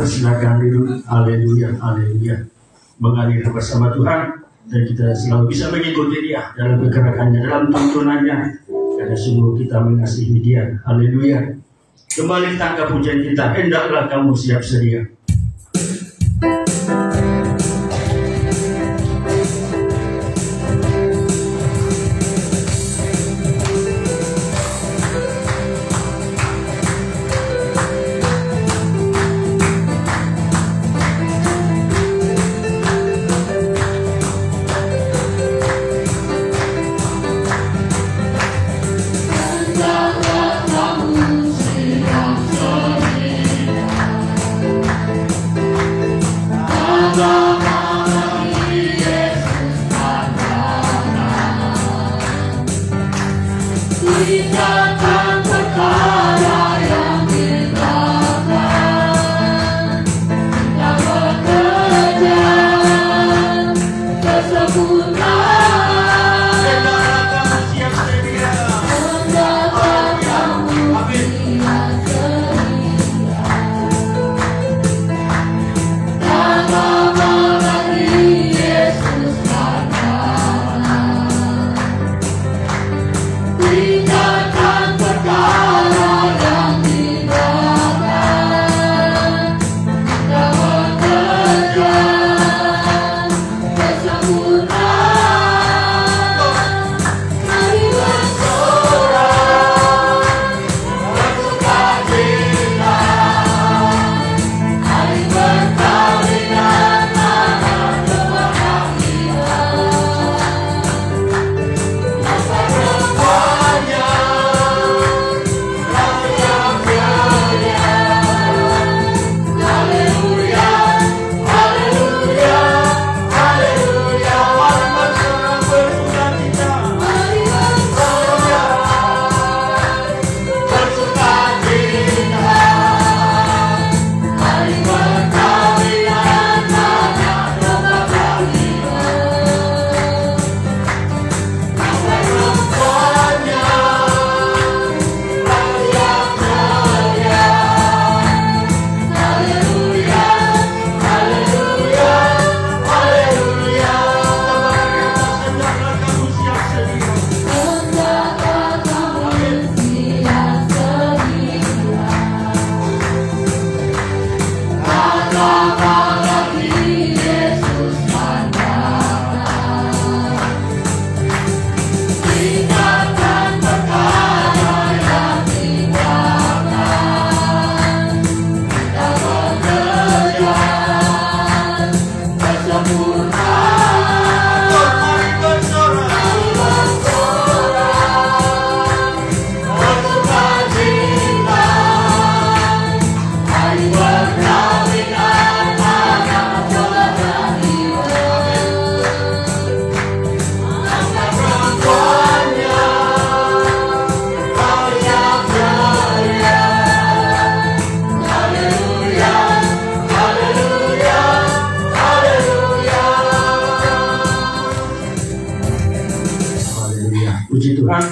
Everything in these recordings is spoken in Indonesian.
Silakan duduk. Haleluya, haleluya. Mengalir bersama Tuhan dan kita selalu bisa mengikuti Dia dalam pergerakannya, dalam tuntunannya, karena sungguh kita mengasihi Dia. Haleluya. Kembali tangkap pujian kita. Hendaklah kamu siap sedia.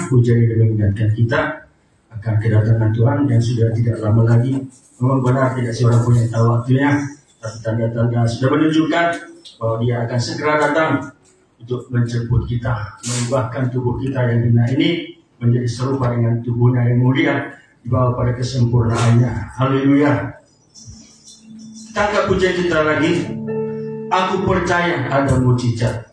pujian ini mengingatkan kita akan kedatangan Tuhan yang sudah tidak lama lagi. Memang benar tidak seorang pun yang tahu waktunya, tapi tanda-tanda sudah menunjukkan bahwa Dia akan segera datang untuk menjemput kita, mengubahkan tubuh kita yang hina ini menjadi serupa dengan tubuhnya yang mulia, dibawa pada kesempurnaannya. Haleluya. Kita angkat pujian kita lagi. Aku percaya ada mujizat.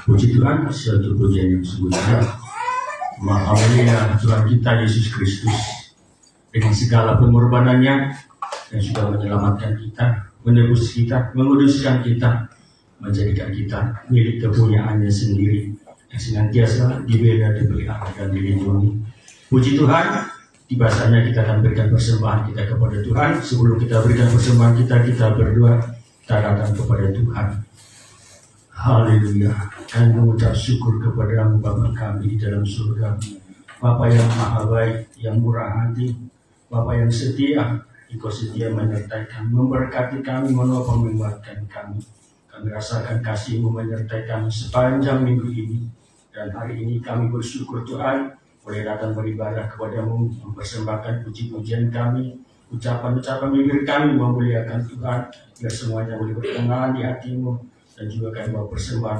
Puji Tuhan, suatu pujian yang sungguh indah. Haleluya, Tuhan kita Yesus Kristus dengan segala pengorbanannya yang sudah menyelamatkan kita, menebus kita, menguduskan kita, menjadikan kita milik kepunyaannya sendiri yang senantiasa dibela, dipelihara dan dilindungi. Puji Tuhan, tibanya kita akan berikan persembahan kita kepada Tuhan. Sebelum kita berikan persembahan kita berdoa, kita datang kepada Tuhan. Haleluya, dan mengucap syukur kepada-Mu Bapa kami di dalam surga, Bapa yang maha baik, yang murah hati, Bapa yang setia. Engkau setia menyertai kami, memberkati kami, menopang, menguatkan kami. Kami rasakan kasih-Mu menyertai kami sepanjang minggu ini. Dan hari ini kami bersyukur Tuhan, boleh datang beribadah kepada-Mu, mempersembahkan puji-pujian kami, ucapan-ucapan bibir kami memuliakan Tuhan, biar semuanya boleh berkenan di hati-Mu. Dan juga kami bawa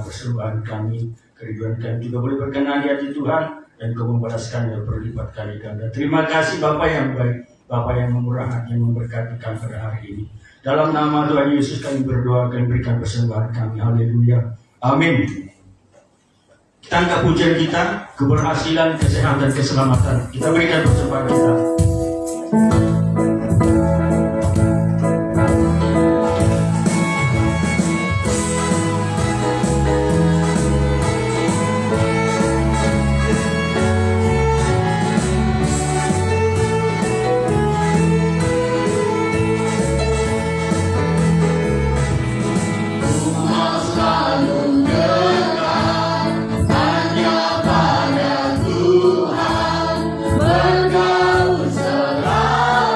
persembahan kami, kerinduan kami juga boleh berkenan di hati Tuhan, dan Kau membalaskannya berlipat kali ganda. Terima kasih Bapa yang baik, Bapa yang memurah hati, yang memberkati kami pada hari ini. Dalam nama Tuhan Yesus kami berdoa, kami berikan persembahan kami. Haleluya, amin. Kita angkat pujian kita, keberhasilan, kesehatan, keselamatan. Kita berikan persembahan kita. Bergaul selalu.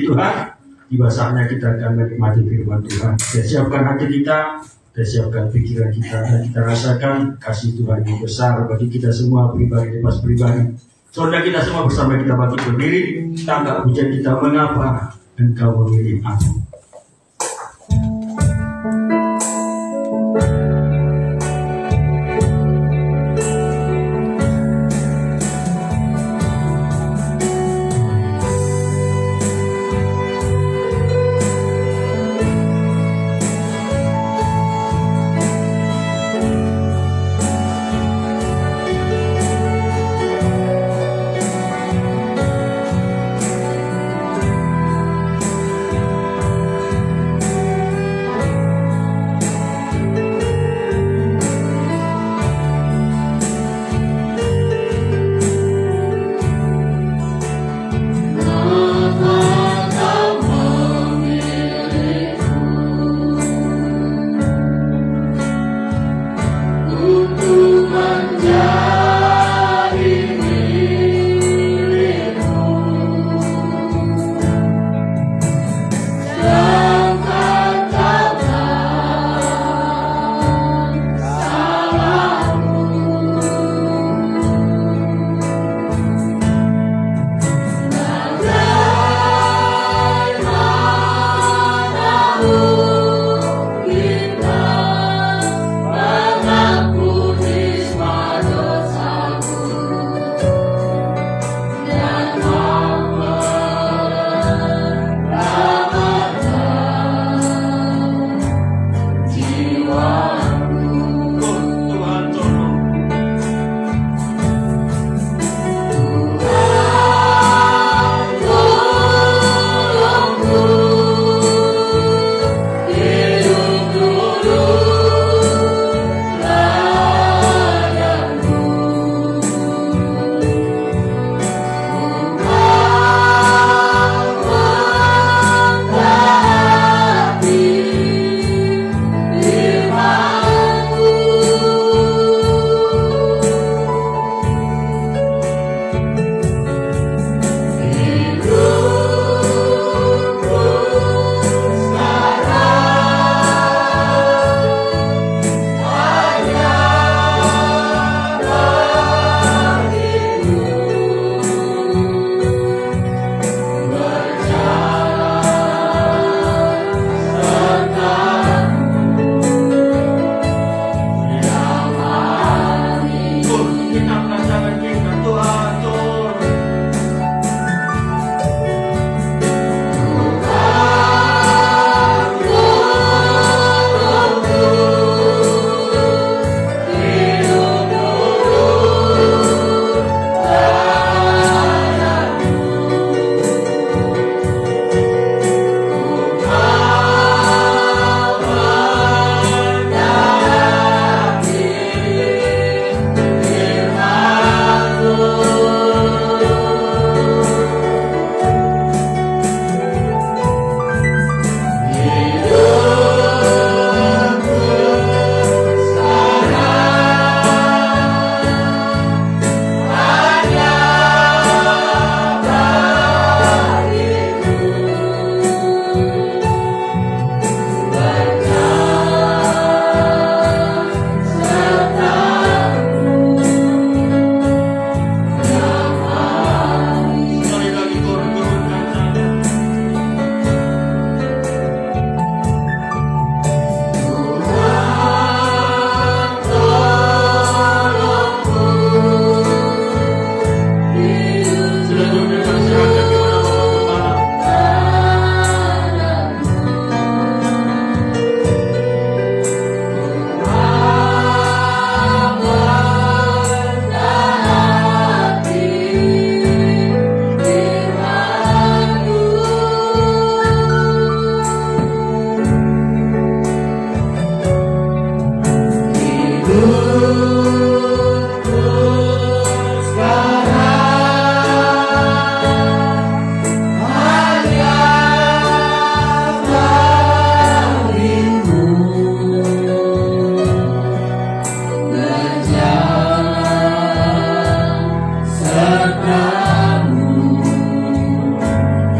Tuhan, tiba saatnya kita akan menikmati firman Tuhan. Kita siapkan hati kita siapkan pikiran kita, dan kita rasakan kasih Tuhan yang besar bagi kita semua pribadi lepas pribadi. Saudara kita semua bersama kita bangkit berdiri, tangga pujian kita, mengapa Engkau memilih aku.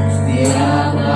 Setiap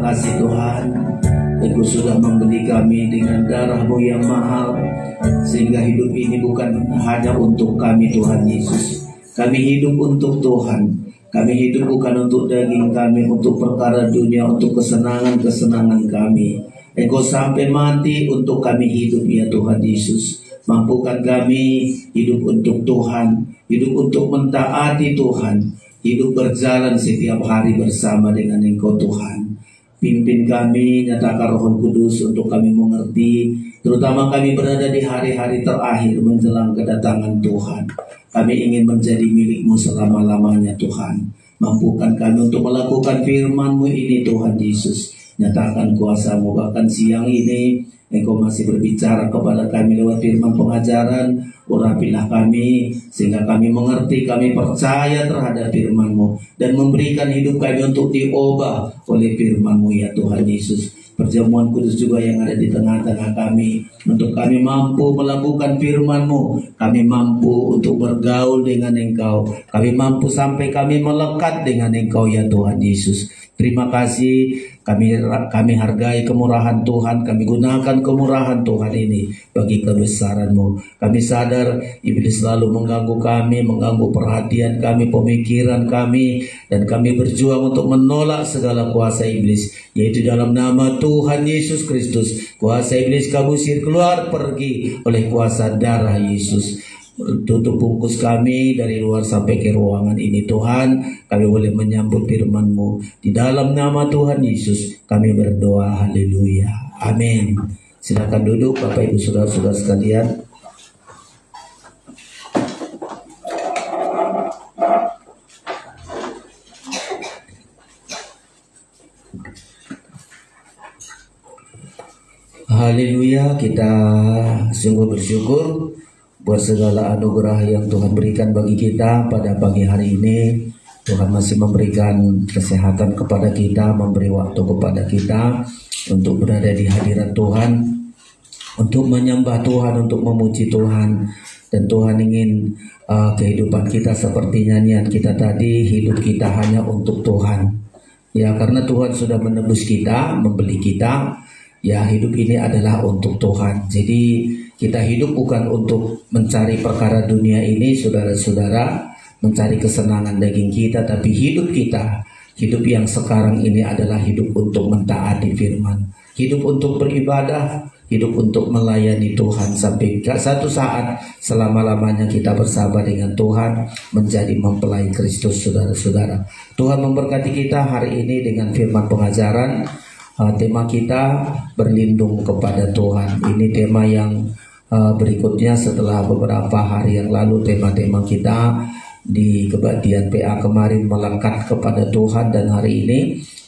kasih Tuhan. Engkau sudah membeli kami dengan darah-Mu yang mahal, sehingga hidup ini bukan hanya untuk kami Tuhan Yesus. Kami hidup untuk Tuhan. Kami hidup bukan untuk daging kami, untuk perkara dunia, untuk kesenangan-kesenangan kami. Engkau sampai mati untuk kami hidup ya Tuhan Yesus. Mampukan kami hidup untuk Tuhan, hidup untuk mentaati Tuhan, hidup berjalan setiap hari bersama dengan Engkau Tuhan. Pimpin kami, nyatakan Roh Kudus untuk kami mengerti, terutama kami berada di hari-hari terakhir menjelang kedatangan Tuhan. Kami ingin menjadi milik-Mu selama-lamanya Tuhan. Mampukan kami untuk melakukan firman-Mu ini Tuhan Yesus. Nyatakan kuasa-Mu, bahkan siang ini Engkau masih berbicara kepada kami lewat firman pengajaran. Urapilah kami sehingga kami mengerti, kami percaya terhadap firman-Mu, dan memberikan hidup kami untuk diubah oleh firman-Mu ya Tuhan Yesus. Perjamuan kudus juga yang ada di tengah-tengah kami, untuk kami mampu melakukan firman-Mu, kami mampu untuk bergaul dengan Engkau, kami mampu sampai kami melekat dengan Engkau ya Tuhan Yesus. Terima kasih, kami hargai kemurahan Tuhan, kami gunakan kemurahan Tuhan ini bagi kebesaran-Mu. Kami sadar iblis selalu mengganggu kami, mengganggu perhatian kami, pemikiran kami, dan kami berjuang untuk menolak segala kuasa iblis, yaitu dalam nama Tuhan Yesus Kristus. Kuasa iblis kami usir keluar, pergi oleh kuasa darah Yesus. Tutup bungkus kami dari luar sampai ke ruangan ini Tuhan. Kami boleh menyambut firman-Mu. Di dalam nama Tuhan Yesus kami berdoa. Haleluya. Amin. Silakan duduk Bapak Ibu Saudara-saudara sekalian. Haleluya. Kita sungguh bersyukur buat segala anugerah yang Tuhan berikan bagi kita pada pagi hari ini. Tuhan masih memberikan kesehatan kepada kita, memberi waktu kepada kita untuk berada di hadirat Tuhan, untuk menyembah Tuhan, untuk memuji Tuhan. Dan Tuhan ingin kehidupan kita seperti nyanyian kita tadi, hidup kita hanya untuk Tuhan. Ya, karena Tuhan sudah menebus kita, membeli kita. Ya, hidup ini adalah untuk Tuhan. Jadi kita hidup bukan untuk mencari perkara dunia ini, saudara-saudara, mencari kesenangan daging kita, tapi hidup kita, hidup yang sekarang ini adalah hidup untuk mentaati firman, hidup untuk beribadah, hidup untuk melayani Tuhan sampai satu saat selama-lamanya kita bersama dengan Tuhan menjadi mempelai Kristus, saudara-saudara. Tuhan memberkati kita hari ini dengan firman pengajaran. Tema kita berlindung kepada Tuhan. Ini tema yang berikutnya setelah beberapa hari yang lalu tema-tema kita di kebaktian PA kemarin melekat kepada Tuhan, dan hari ini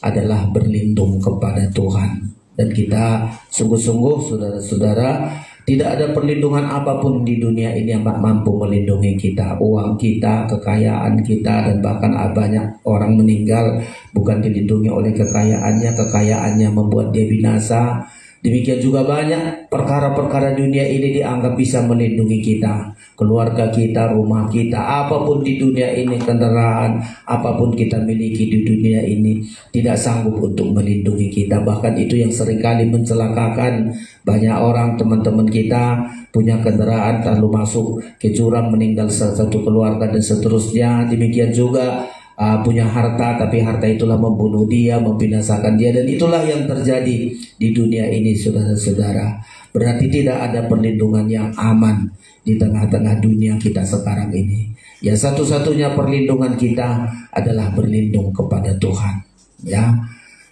adalah berlindung kepada Tuhan. Dan kita sungguh-sungguh saudara-saudara, tidak ada perlindungan apapun di dunia ini yang mampu melindungi kita. Uang kita, kekayaan kita, dan bahkan banyak orang meninggal bukan dilindungi oleh kekayaannya. Kekayaannya membuat dia binasa. Demikian juga banyak perkara-perkara dunia ini dianggap bisa melindungi kita, keluarga kita, rumah kita, apapun di dunia ini, kendaraan, apapun kita miliki di dunia ini tidak sanggup untuk melindungi kita. Bahkan itu yang seringkali mencelakakan banyak orang. Teman-teman kita punya kendaraan lalu masuk ke jurang, meninggal satu keluarga dan seterusnya. Demikian juga punya harta, tapi harta itulah membunuh dia, membinasakan dia, dan itulah yang terjadi di dunia ini, saudara-saudara. Berarti tidak ada perlindungan yang aman di tengah-tengah dunia kita sekarang ini. Ya, satu-satunya perlindungan kita adalah berlindung kepada Tuhan. Ya,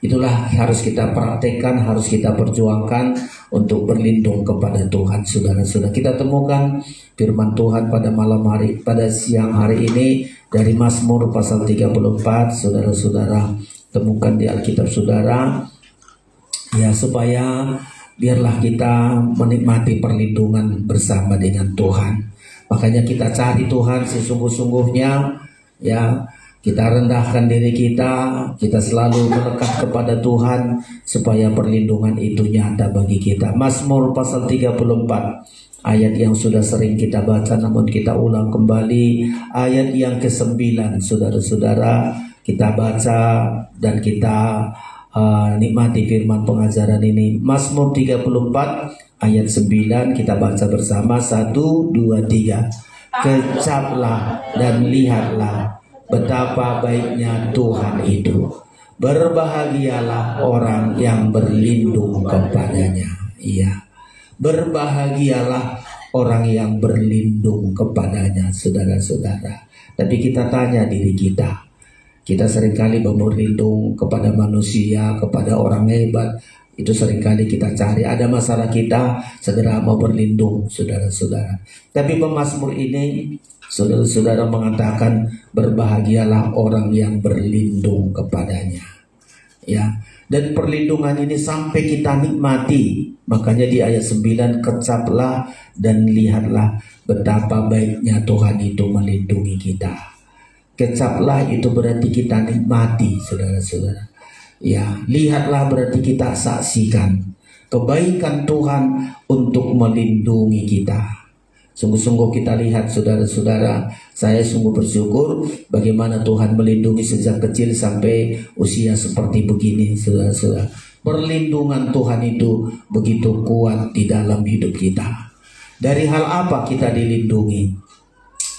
itulah harus kita praktekkan, harus kita perjuangkan untuk berlindung kepada Tuhan, saudara-saudara. Kita temukan firman Tuhan pada malam hari, pada siang hari ini dari Mazmur pasal 34, saudara-saudara. Temukan di Alkitab saudara, ya, supaya biarlah kita menikmati perlindungan bersama dengan Tuhan. Makanya kita cari Tuhan sesungguh-sungguhnya, ya. Kita rendahkan diri kita selalu melekat kepada Tuhan supaya perlindungan itu nyata bagi kita. Mazmur pasal 34, ayat yang sudah sering kita baca, namun kita ulang kembali ayat yang ke-9, saudara-saudara. Kita baca dan kita nikmati firman pengajaran ini. Mazmur 34 ayat 9 kita baca bersama. 1, 2, 3. Kecaplah dan lihatlah betapa baiknya Tuhan itu. Berbahagialah orang yang berlindung kepadanya. Iya, berbahagialah orang yang berlindung kepadanya, saudara-saudara. Tapi kita tanya diri kita. Kita seringkali berlindung kepada manusia, kepada orang hebat. Itu seringkali kita cari. Ada masalah kita segera mau berlindung, saudara-saudara. Tapi pemazmur ini, saudara-saudara, mengatakan berbahagialah orang yang berlindung kepadanya. Ya, dan perlindungan ini sampai kita nikmati. Makanya di ayat 9, kecaplah dan lihatlah betapa baiknya Tuhan itu melindungi kita. Kecaplah itu berarti kita nikmati, saudara-saudara. Ya, lihatlah berarti kita saksikan kebaikan Tuhan untuk melindungi kita. Sungguh-sungguh kita lihat, saudara-saudara, saya sungguh bersyukur bagaimana Tuhan melindungi sejak kecil sampai usia seperti begini, saudara-saudara. Perlindungan Tuhan itu begitu kuat di dalam hidup kita. Dari hal apa kita dilindungi?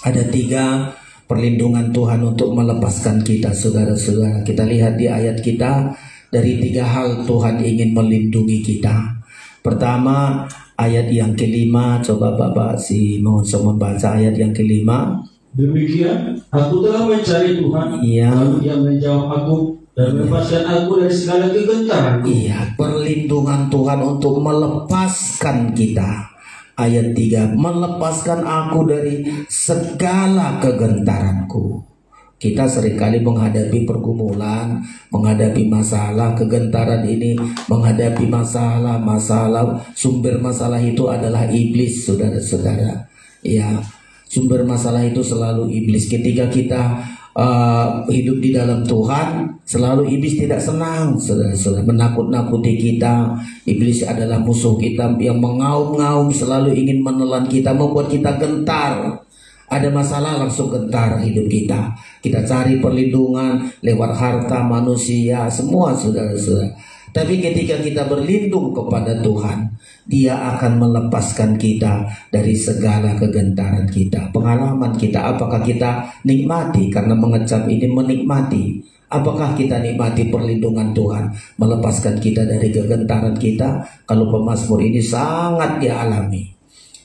Ada 3 perlindungan Tuhan untuk melepaskan kita, saudara-saudara. Kita lihat di ayat kita, dari 3 hal Tuhan ingin melindungi kita. Pertama, ayat yang ke-5, coba Bapak si Monson membaca ayat yang ke-5. Demikian, aku telah mencari Tuhan, lalu Dia menjawab aku dan melepaskan aku dari segala kegentaran. Iya, perlindungan Tuhan untuk melepaskan kita. Ayat 3, melepaskan aku dari segala kegentaranku. Kita seringkali menghadapi pergumulan, menghadapi masalah, kegentaran ini, menghadapi masalah, sumber masalah itu adalah iblis, saudara-saudara. Ya, sumber masalah itu selalu iblis. Ketika kita hidup di dalam Tuhan, selalu iblis tidak senang, saudara-saudara, menakut-nakuti kita. Iblis adalah musuh kita yang mengaum-ngaum, selalu ingin menelan kita, membuat kita gentar. Ada masalah langsung gentar hidup kita. Kita cari perlindungan lewat harta manusia, semua, saudara-saudara. Tapi ketika kita berlindung kepada Tuhan, Dia akan melepaskan kita dari segala kegentaran kita. Pengalaman kita, apakah kita nikmati? Karena mengecap ini menikmati. Apakah kita nikmati perlindungan Tuhan melepaskan kita dari kegentaran kita? Kalau pemazmur ini sangat dialami.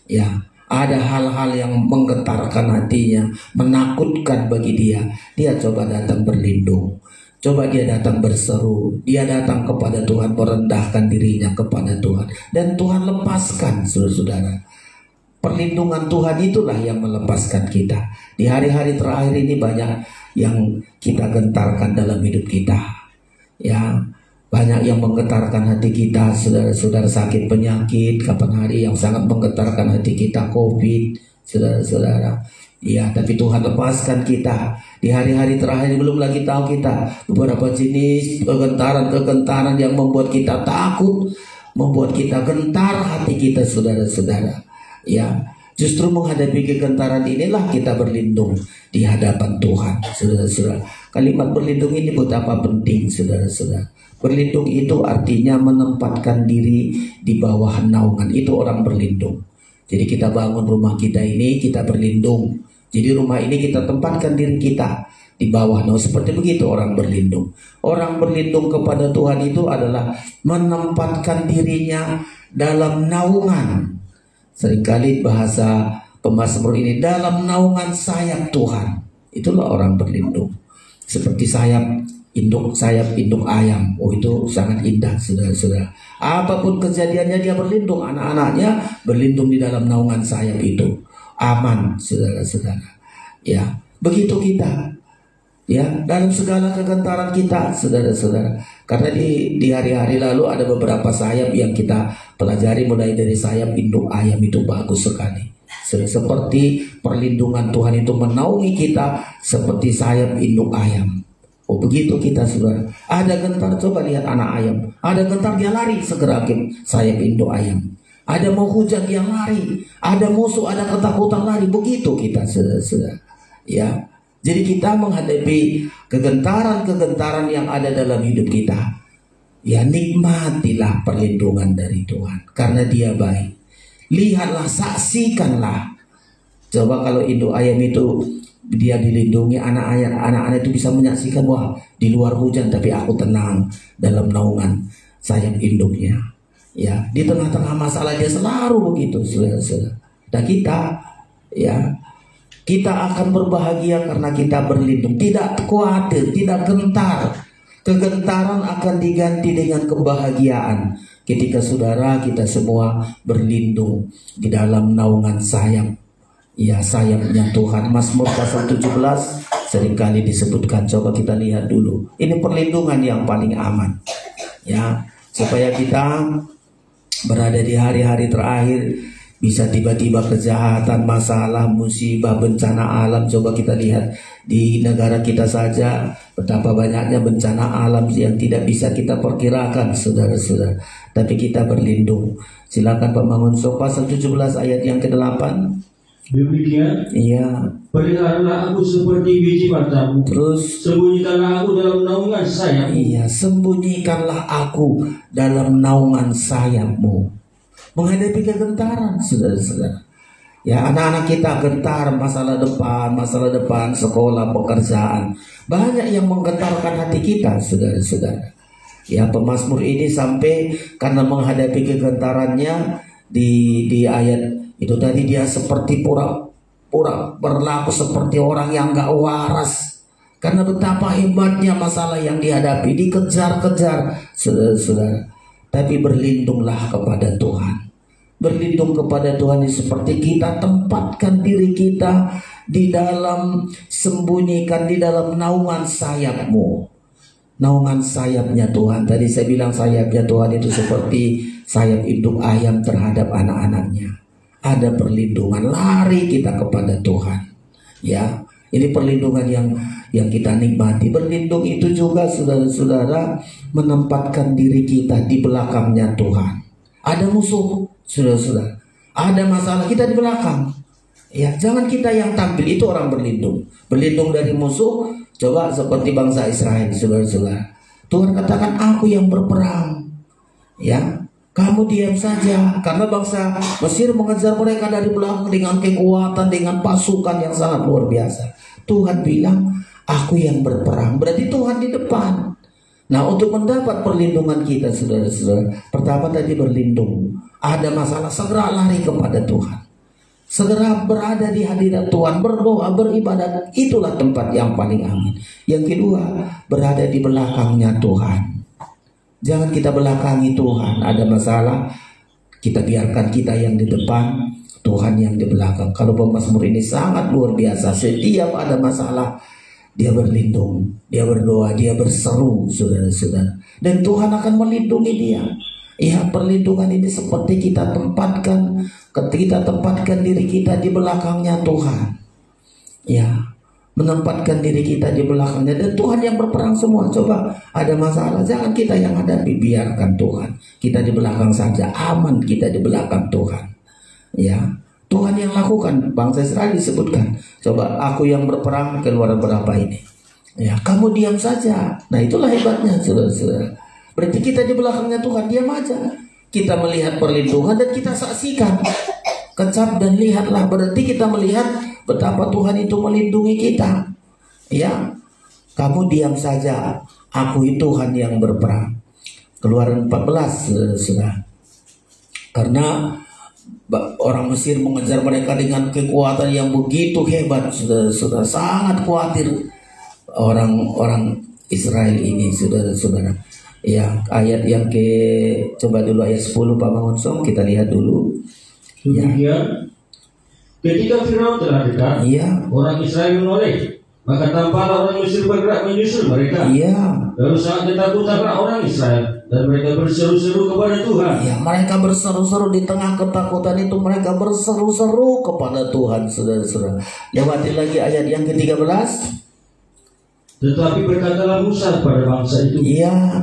Ya, ada hal-hal yang menggetarkan hatinya, menakutkan bagi dia. Dia coba datang berlindung. Coba dia datang berseru. Dia datang kepada Tuhan, merendahkan dirinya kepada Tuhan. Dan Tuhan lepaskan, saudara-saudara. Perlindungan Tuhan itulah yang melepaskan kita. Di hari-hari terakhir ini banyak yang kita gentarkan dalam hidup kita. Ya, banyak yang menggetarkan hati kita, saudara-saudara, sakit penyakit. Kapan hari yang sangat menggetarkan hati kita, COVID, saudara-saudara. Ya, tapi Tuhan lepaskan kita. Di hari-hari terakhir belum lagi tahu kita beberapa jenis kegentaran yang membuat kita takut, membuat kita gentar hati kita, saudara-saudara. Ya, justru menghadapi kegentaran inilah kita berlindung di hadapan Tuhan, saudara-saudara. Kalimat berlindung ini betapa penting, saudara-saudara. Berlindung itu artinya menempatkan diri di bawah naungan. Itu orang berlindung. Jadi kita bangun rumah kita ini, kita berlindung. Jadi rumah ini kita tempatkan diri kita di bawah naungan. Seperti begitu orang berlindung. Orang berlindung kepada Tuhan itu adalah menempatkan dirinya dalam naungan. Seringkali bahasa pemazmur ini, dalam naungan sayap Tuhan. Itulah orang berlindung. Seperti sayap induk ayam. Oh, itu sangat indah, saudara-saudara. Apapun kejadiannya dia berlindung, anak-anaknya berlindung di dalam naungan sayap itu. Aman, saudara-saudara. Ya, begitu kita. Ya, dalam segala kegentaran kita, saudara-saudara. Karena di hari-hari lalu ada beberapa sayap yang kita pelajari, mulai dari sayap induk ayam itu bagus sekali. Seperti perlindungan Tuhan itu menaungi kita seperti sayap induk ayam. Oh, begitu kita, saudara. Ada gentar, coba lihat anak ayam. Ada gentar dia lari segera ke sayap induk ayam. Ada mau hujan dia lari. Ada musuh, ada ketakutan lari. Begitu kita, saudara-saudara. Ya. Jadi kita menghadapi kegentaran-kegentaran yang ada dalam hidup kita. Ya, nikmatilah perlindungan dari Tuhan karena Dia baik. Lihatlah, saksikanlah. Coba kalau induk ayam itu dia dilindungi, anak-anak itu bisa menyaksikan, wah, di luar hujan tapi aku tenang dalam naungan sayap induknya. Ya, di tengah-tengah masalah dia selalu begitu, saudara-saudara. Dan kita akan berbahagia karena kita berlindung, tidak khawatir, tidak gentar. Kegentaran akan diganti dengan kebahagiaan ketika saudara kita semua berlindung di dalam naungan sayap. Ya, sayapnya Tuhan. Mazmur pasal 17 seringkali disebutkan. Coba kita lihat dulu. Ini perlindungan yang paling aman. Ya, supaya kita berada di hari-hari terakhir. Bisa tiba-tiba kejahatan, masalah, musibah, bencana alam. Coba kita lihat di negara kita saja betapa banyaknya bencana alam yang tidak bisa kita perkirakan, saudara-saudara. Tapi kita berlindung. Silakan Pak Mangunso, pasal 17 ayat yang ke-8. Demikian, iya, peliharalah aku seperti biji matamu. Terus, sembunyikanlah aku dalam naungan sayapmu. Iya, sembunyikanlah aku dalam naungan sayapmu. Menghadapi kegentaran, saudara-saudara. Ya, anak-anak kita gentar masalah depan, sekolah, pekerjaan. Banyak yang menggentarkan hati kita, saudara-saudara. Ya, pemazmur ini sampai karena menghadapi kegentarannya di ayat itu tadi, dia seperti pura-pura berlaku seperti orang yang gak waras. Karena betapa hebatnya masalah yang dihadapi, dikejar-kejar, saudara-saudara. Tapi berlindunglah kepada Tuhan. Berlindung kepada Tuhan ini seperti kita tempatkan diri kita di dalam, sembunyikan di dalam naungan sayapmu. Naungan sayapnya Tuhan. Tadi saya bilang sayapnya Tuhan itu seperti sayap induk ayam terhadap anak-anaknya. Ada perlindungan, lari kita kepada Tuhan. Ya, ini perlindungan yang kita nikmati. Berlindung itu juga, saudara-saudara, menempatkan diri kita di belakangnya Tuhan. Ada musuh, saudara-saudara, ada masalah, kita di belakang. Ya, jangan kita yang tampil, itu orang berlindung. Berlindung dari musuh. Coba seperti bangsa Israel, saudara-saudara. Tuhan katakan, aku yang berperang. Ya, kamu diam saja. Karena bangsa Mesir mengejar mereka dari belakang dengan kekuatan, dengan pasukan yang sangat luar biasa. Tuhan bilang, aku yang berperang. Berarti Tuhan di depan. Nah, untuk mendapat perlindungan kita, saudara-saudara, pertama tadi berlindung. Ada masalah, segera lari kepada Tuhan. Segera berada di hadirat Tuhan, berdoa, beribadat. Itulah tempat yang paling aman. Yang kedua, berada di belakangnya Tuhan. Jangan kita belakangi Tuhan. Ada masalah, kita biarkan kita yang di depan, Tuhan yang di belakang. Kalau pemazmur ini sangat luar biasa. Setiap ada masalah, dia berlindung, dia berdoa, dia berseru, saudara-saudara. Dan Tuhan akan melindungi dia. Ya, perlindungan ini seperti kita tempatkan diri kita di belakangnya Tuhan. Ya, menempatkan diri kita di belakangnya. Dan Tuhan yang berperang semua. Coba ada masalah, jangan kita yang hadapi, biarkan Tuhan. Kita di belakang saja, aman kita di belakang Tuhan. Ya, Tuhan yang lakukan. Bangsa Israel disebutkan, coba aku yang berperang, keluar berapa ini. Ya, kamu diam saja. Nah, itulah hebatnya, saudara-saudara. Berarti kita di belakangnya Tuhan, diam aja. Kita melihat perlindungan dan kita saksikan. Kecap dan lihatlah. Berarti kita melihat betapa Tuhan itu melindungi kita. Ya, kamu diam saja. Aku itu Tuhan yang berperang. Keluaran 14, saudara. Karena orang Mesir mengejar mereka dengan kekuatan yang begitu hebat, saudara-saudara. Sangat khawatir orang Israel ini, saudara-saudara. Ya, ayat yang coba dulu ayat 10 Pak Mangunso, kita lihat dulu. Ya. Ketika Firaun telah dekat, orang Israel menoleh. Maka tampaklah orang Mesir bergerak menyusul mereka. Lalu sangat ketakutanlah orang Israel, dan mereka berseru-seru kepada Tuhan. Ya, mereka berseru-seru di tengah ketakutan itu, mereka berseru-seru kepada Tuhan, saudara-saudara. Lewati lagi ayat yang ke-13. Tetapi berkatalah Musa kepada bangsa itu,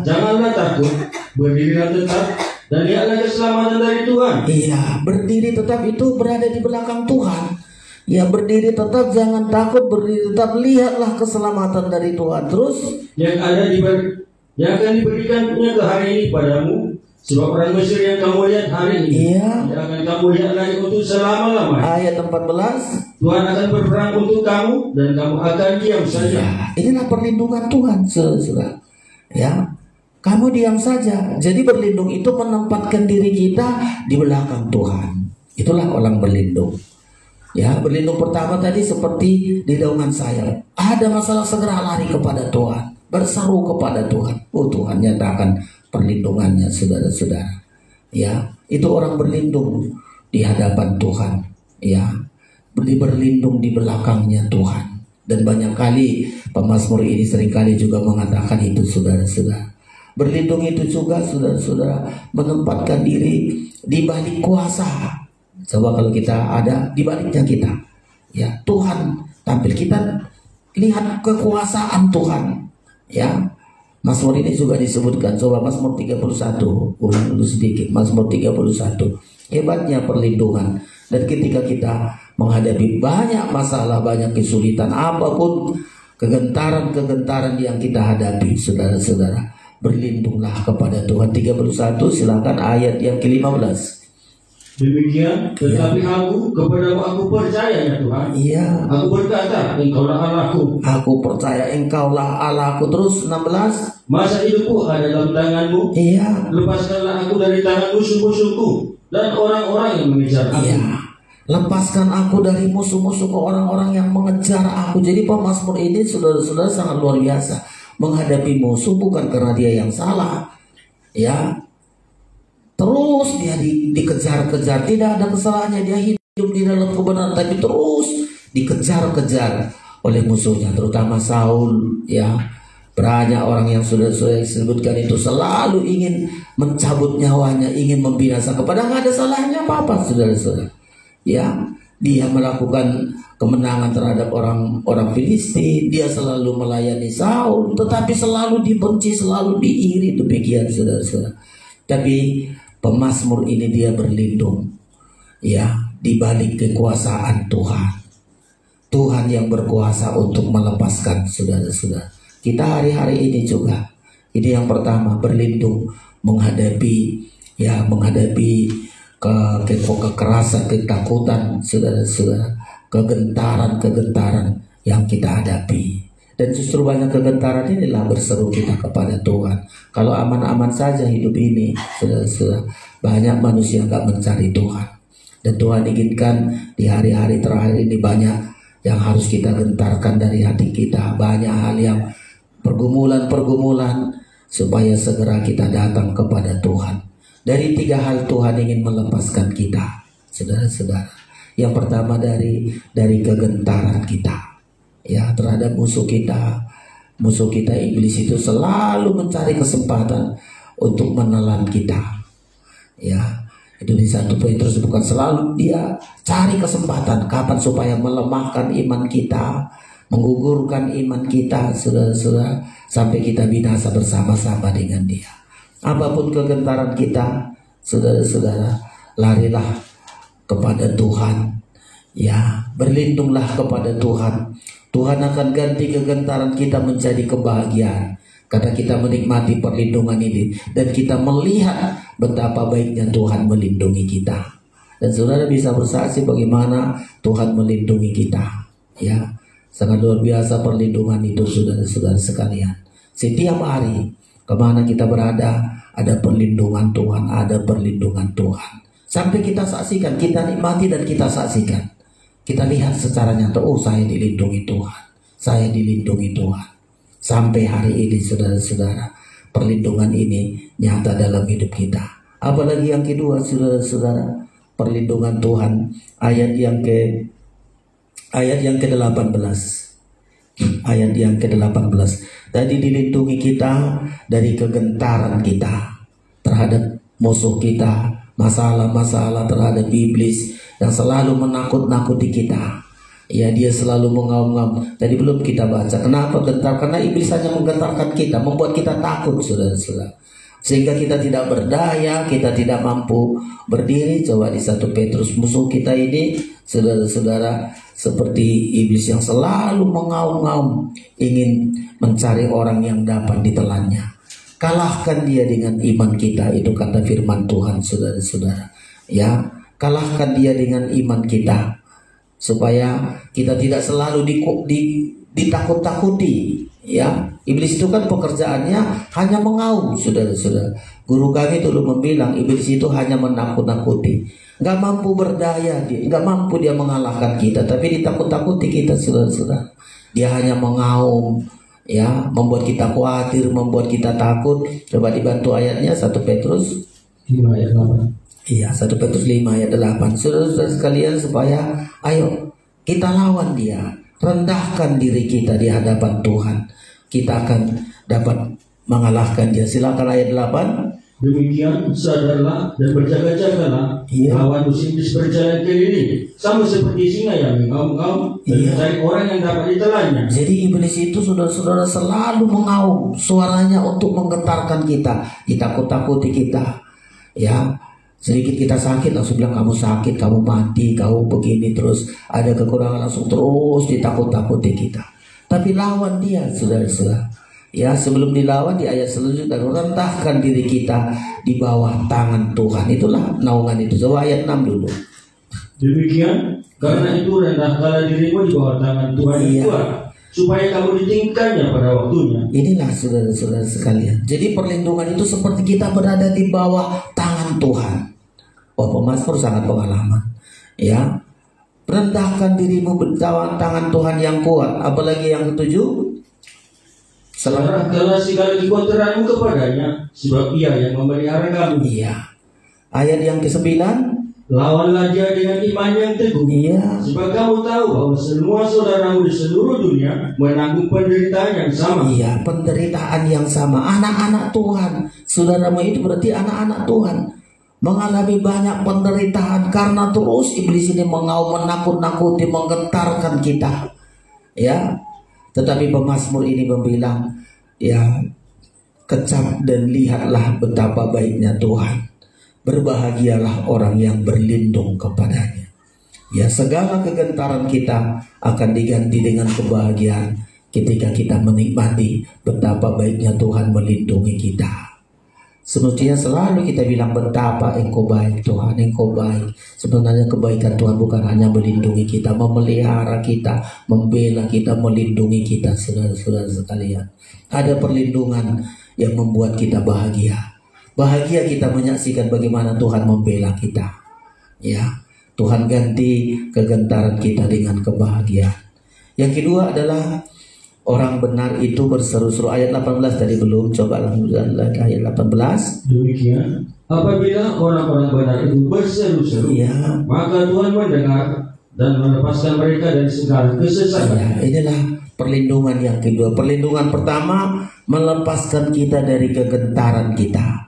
janganlah takut, berdirilah tetap, dan lihatlah keselamatan dari Tuhan. Iya, berdiri tetap itu berada di belakang Tuhan. Ya, berdiri tetap, jangan takut, berdiri tetap, lihatlah keselamatan dari Tuhan. Terus yang yang akan diberikannya ke hari ini padamu. Sebab orang Mesir yang kamu lihat hari ini, tidak akan kamu lihat lagi untuk selama-lamanya. Ayat 14. Tuhan akan berperang untuk kamu dan kamu akan diam saja. Ya, inilah perlindungan Tuhan, saudara. Ya, kamu diam saja. Jadi berlindung itu menempatkan diri kita di belakang Tuhan. Itulah orang berlindung. Ya, berlindung pertama tadi seperti di daungan sayap. Ada masalah segera lari kepada Tuhan, berseru kepada Tuhan. Oh, Tuhan nyatakan perlindungannya, saudara-saudara. Ya, itu orang berlindung di hadapan Tuhan. Ya, berlindung di belakangnya Tuhan. Dan banyak kali pemazmur ini seringkali juga mengatakan itu, saudara-saudara. Berlindung itu juga, saudara-saudara, menempatkan diri di balik kuasa. Coba kalau kita ada di baliknya kita, ya Tuhan tampil, kita lihat kekuasaan Tuhan. Ya, Mazmur ini juga disebutkan. Coba Mazmur 31, ulang dulu sedikit. Mazmur 31, hebatnya perlindungan. Dan ketika kita menghadapi banyak masalah, banyak kesulitan, apapun kegentaran-kegentaran yang kita hadapi, saudara-saudara, berlindunglah kepada Tuhan. 31, silakan ayat yang ke-15. Demikian, tetapi aku kepadamu aku percaya ya Tuhan. Iya. Aku berkata, Engkaulah Allahku. Aku percaya Engkaulah Allahku. Terus 16. Masa hidupku ada dalam tanganmu. Iya. Lepaskanlah aku dari tangan musuh-musuhku dan orang-orang yang mengejar aku. Iya. Lepaskan aku dari musuh-musuh ke orang-orang yang mengejar aku. Jadi pemazmur ini saudara-saudara sangat luar biasa. Menghadapi musuh bukan karena dia yang salah. Ya. Terus dia dikejar-kejar, tidak ada kesalahannya, dia hidup di dalam kebenaran, tapi terus dikejar-kejar oleh musuhnya, terutama Saul. Ya, banyak orang yang sudah disebutkan itu selalu ingin mencabut nyawanya, ingin membinasakan, padahal nggak ada salahnya apa-apa, saudara-saudara. Ya, dia melakukan kemenangan terhadap orang Filistin, dia selalu melayani Saul, tetapi selalu dibenci, selalu diiri, demikian saudara-saudara. Tapi pemazmur ini dia berlindung, ya, di balik kekuasaan Tuhan. Tuhan yang berkuasa untuk melepaskan, saudara-saudara. Kita hari-hari ini juga, ini yang pertama, berlindung menghadapi kekerasan, ketakutan, saudara-saudara, kegentaran yang kita hadapi. Dan justru banyak kegentaran inilah berseru kita kepada Tuhan. Kalau aman-aman saja hidup ini, saudara-saudara, banyak manusia nggak mencari Tuhan. Dan Tuhan inginkan di hari-hari terakhir ini banyak yang harus kita gentarkan dari hati kita. Banyak hal yang pergumulan-pergumulan supaya segera kita datang kepada Tuhan. Dari 3 hal Tuhan ingin melepaskan kita, saudara-saudara. Yang pertama dari kegentaran kita. Ya, terhadap musuh kita iblis itu selalu mencari kesempatan untuk menelan kita. Ya, itu di 1 Petrus bukan selalu dia cari kesempatan kapan supaya melemahkan iman kita, menggugurkan iman kita, saudara-saudara, sampai kita binasa bersama-sama dengan dia. Apapun kegentaran kita, saudara-saudara, larilah kepada Tuhan. Ya, berlindunglah kepada Tuhan. Tuhan akan ganti kegentaran kita menjadi kebahagiaan karena kita menikmati perlindungan ini dan kita melihat betapa baiknya Tuhan melindungi kita. Dan saudara bisa bersaksi bagaimana Tuhan melindungi kita. Ya, sangat luar biasa perlindungan itu, saudara-saudara sekalian. Setiap hari kemana kita berada ada perlindungan Tuhan, ada perlindungan Tuhan. Sampai kita saksikan, kita nikmati dan kita saksikan. Kita lihat secara nyata, oh saya dilindungi Tuhan, saya dilindungi Tuhan. Sampai hari ini saudara-saudara, perlindungan ini nyata dalam hidup kita. Apalagi yang kedua, saudara-saudara, perlindungan Tuhan. Ayat yang ke-18. Ayat yang ke-18. Tadi dilindungi kita dari kegentaran kita terhadap musuh kita, masalah-masalah terhadap iblis yang selalu menakut-nakuti kita. Ya, dia selalu mengaum-ngaum. Tadi belum kita baca. Kenapa gentar? Karena iblis hanya menggentarkan kita, membuat kita takut, saudara-saudara. Sehingga kita tidak berdaya, kita tidak mampu berdiri. Coba di 1 Petrus, musuh kita ini, saudara-saudara, seperti iblis yang selalu mengaum-ngaum, ingin mencari orang yang dapat ditelannya. Kalahkan dia dengan iman kita, itu kata firman Tuhan, saudara-saudara. Ya, kalahkan dia dengan iman kita, supaya kita tidak selalu ditakut-takuti. Ya, iblis itu kan pekerjaannya hanya mengaum, saudara-saudara. Guru kami dulu membilang iblis itu hanya menakut-nakuti, nggak mampu berdaya, nggak mampu dia mengalahkan kita, tapi ditakut-takuti kita, saudara-saudara. Dia hanya mengaum, ya, membuat kita khawatir, membuat kita takut. Coba dibantu ayatnya, 1 Petrus 5 ayat 8. Iya, 1 Petrus 5 ayat 8. Saudara-saudara sekalian, supaya ayo kita lawan dia, rendahkan diri kita di hadapan Tuhan, kita akan dapat mengalahkan dia. Silakan ayat 8. Demikian sadarlah dan berjaga-jagalah, Iya. lawan musim iblis berjalan keliling, sama seperti singa yang mengaum-ngaum dan Iya. mencari orang yang dapat ditelannya. Jadi iblis itu, saudara-saudara, selalu mengaum suaranya untuk menggetarkan kita, ditakut-takuti kita. Ya, sedikit kita sakit langsung bilang kamu sakit, kamu mati, kamu begini, terus ada kekurangan langsung terus ditakut-takuti kita. Tapi lawan dia, saudara-saudara. Ya, sebelum dilawan di ayat selanjutnya, rendahkan diri kita di bawah tangan Tuhan. Itulah naungan itu. Coba ayat 6 dulu. Demikian, karena itu rendahkanlah dirimu di bawah tangan Tuhan yang Iya. kuat, supaya kamu ditinggikannya pada waktunya. Inilah saudara-saudara sekalian. Jadi perlindungan itu seperti kita berada di bawah tangan Tuhan. Oh, pemazmur sangat pengalaman. Ya, rendahkan dirimu di bawah tangan Tuhan yang kuat. Apalagi yang ketujuh, Serahkanlah segala kekuatanmu kepadanya, sebab Ia yang memelihara kamu. iya. Ayat yang ke-9, Lawanlah dia dengan iman yang teguh, iya. sebab kamu tahu bahwa semua saudaramu di seluruh dunia menanggung penderitaan yang sama. Iya, penderitaan yang sama. Anak-anak Tuhan, saudaramu itu berarti anak-anak Tuhan, mengalami banyak penderitaan karena terus iblis ini mengaum, menakut-nakuti, menggetarkan kita. Ya, tetapi pemazmur ini membilang, ya, kecap dan lihatlah betapa baiknya Tuhan. Berbahagialah orang yang berlindung kepadanya. Ya, segala kegentaran kita akan diganti dengan kebahagiaan ketika kita menikmati betapa baiknya Tuhan melindungi kita. Semestinya selalu kita bilang betapa engkau baik Tuhan, engkau baik. Sebenarnya kebaikan Tuhan bukan hanya melindungi kita, memelihara kita, membela kita, melindungi kita, saudara-saudara sekalian. Ada perlindungan yang membuat kita bahagia. Bahagia kita menyaksikan bagaimana Tuhan membela kita. Ya, Tuhan ganti kegentaran kita dengan kebahagiaan. Yang kedua adalah orang benar itu berseru-seru. Ayat 18 tadi belum, coba langsung lagi ayat 18. Demikian, apabila orang-orang benar itu berseru-seru, Iya. maka Tuhan mendengar dan melepaskan mereka dari segala kesesatan. Ya, inilah perlindungan yang kedua. Perlindungan pertama, melepaskan kita dari kegentaran kita.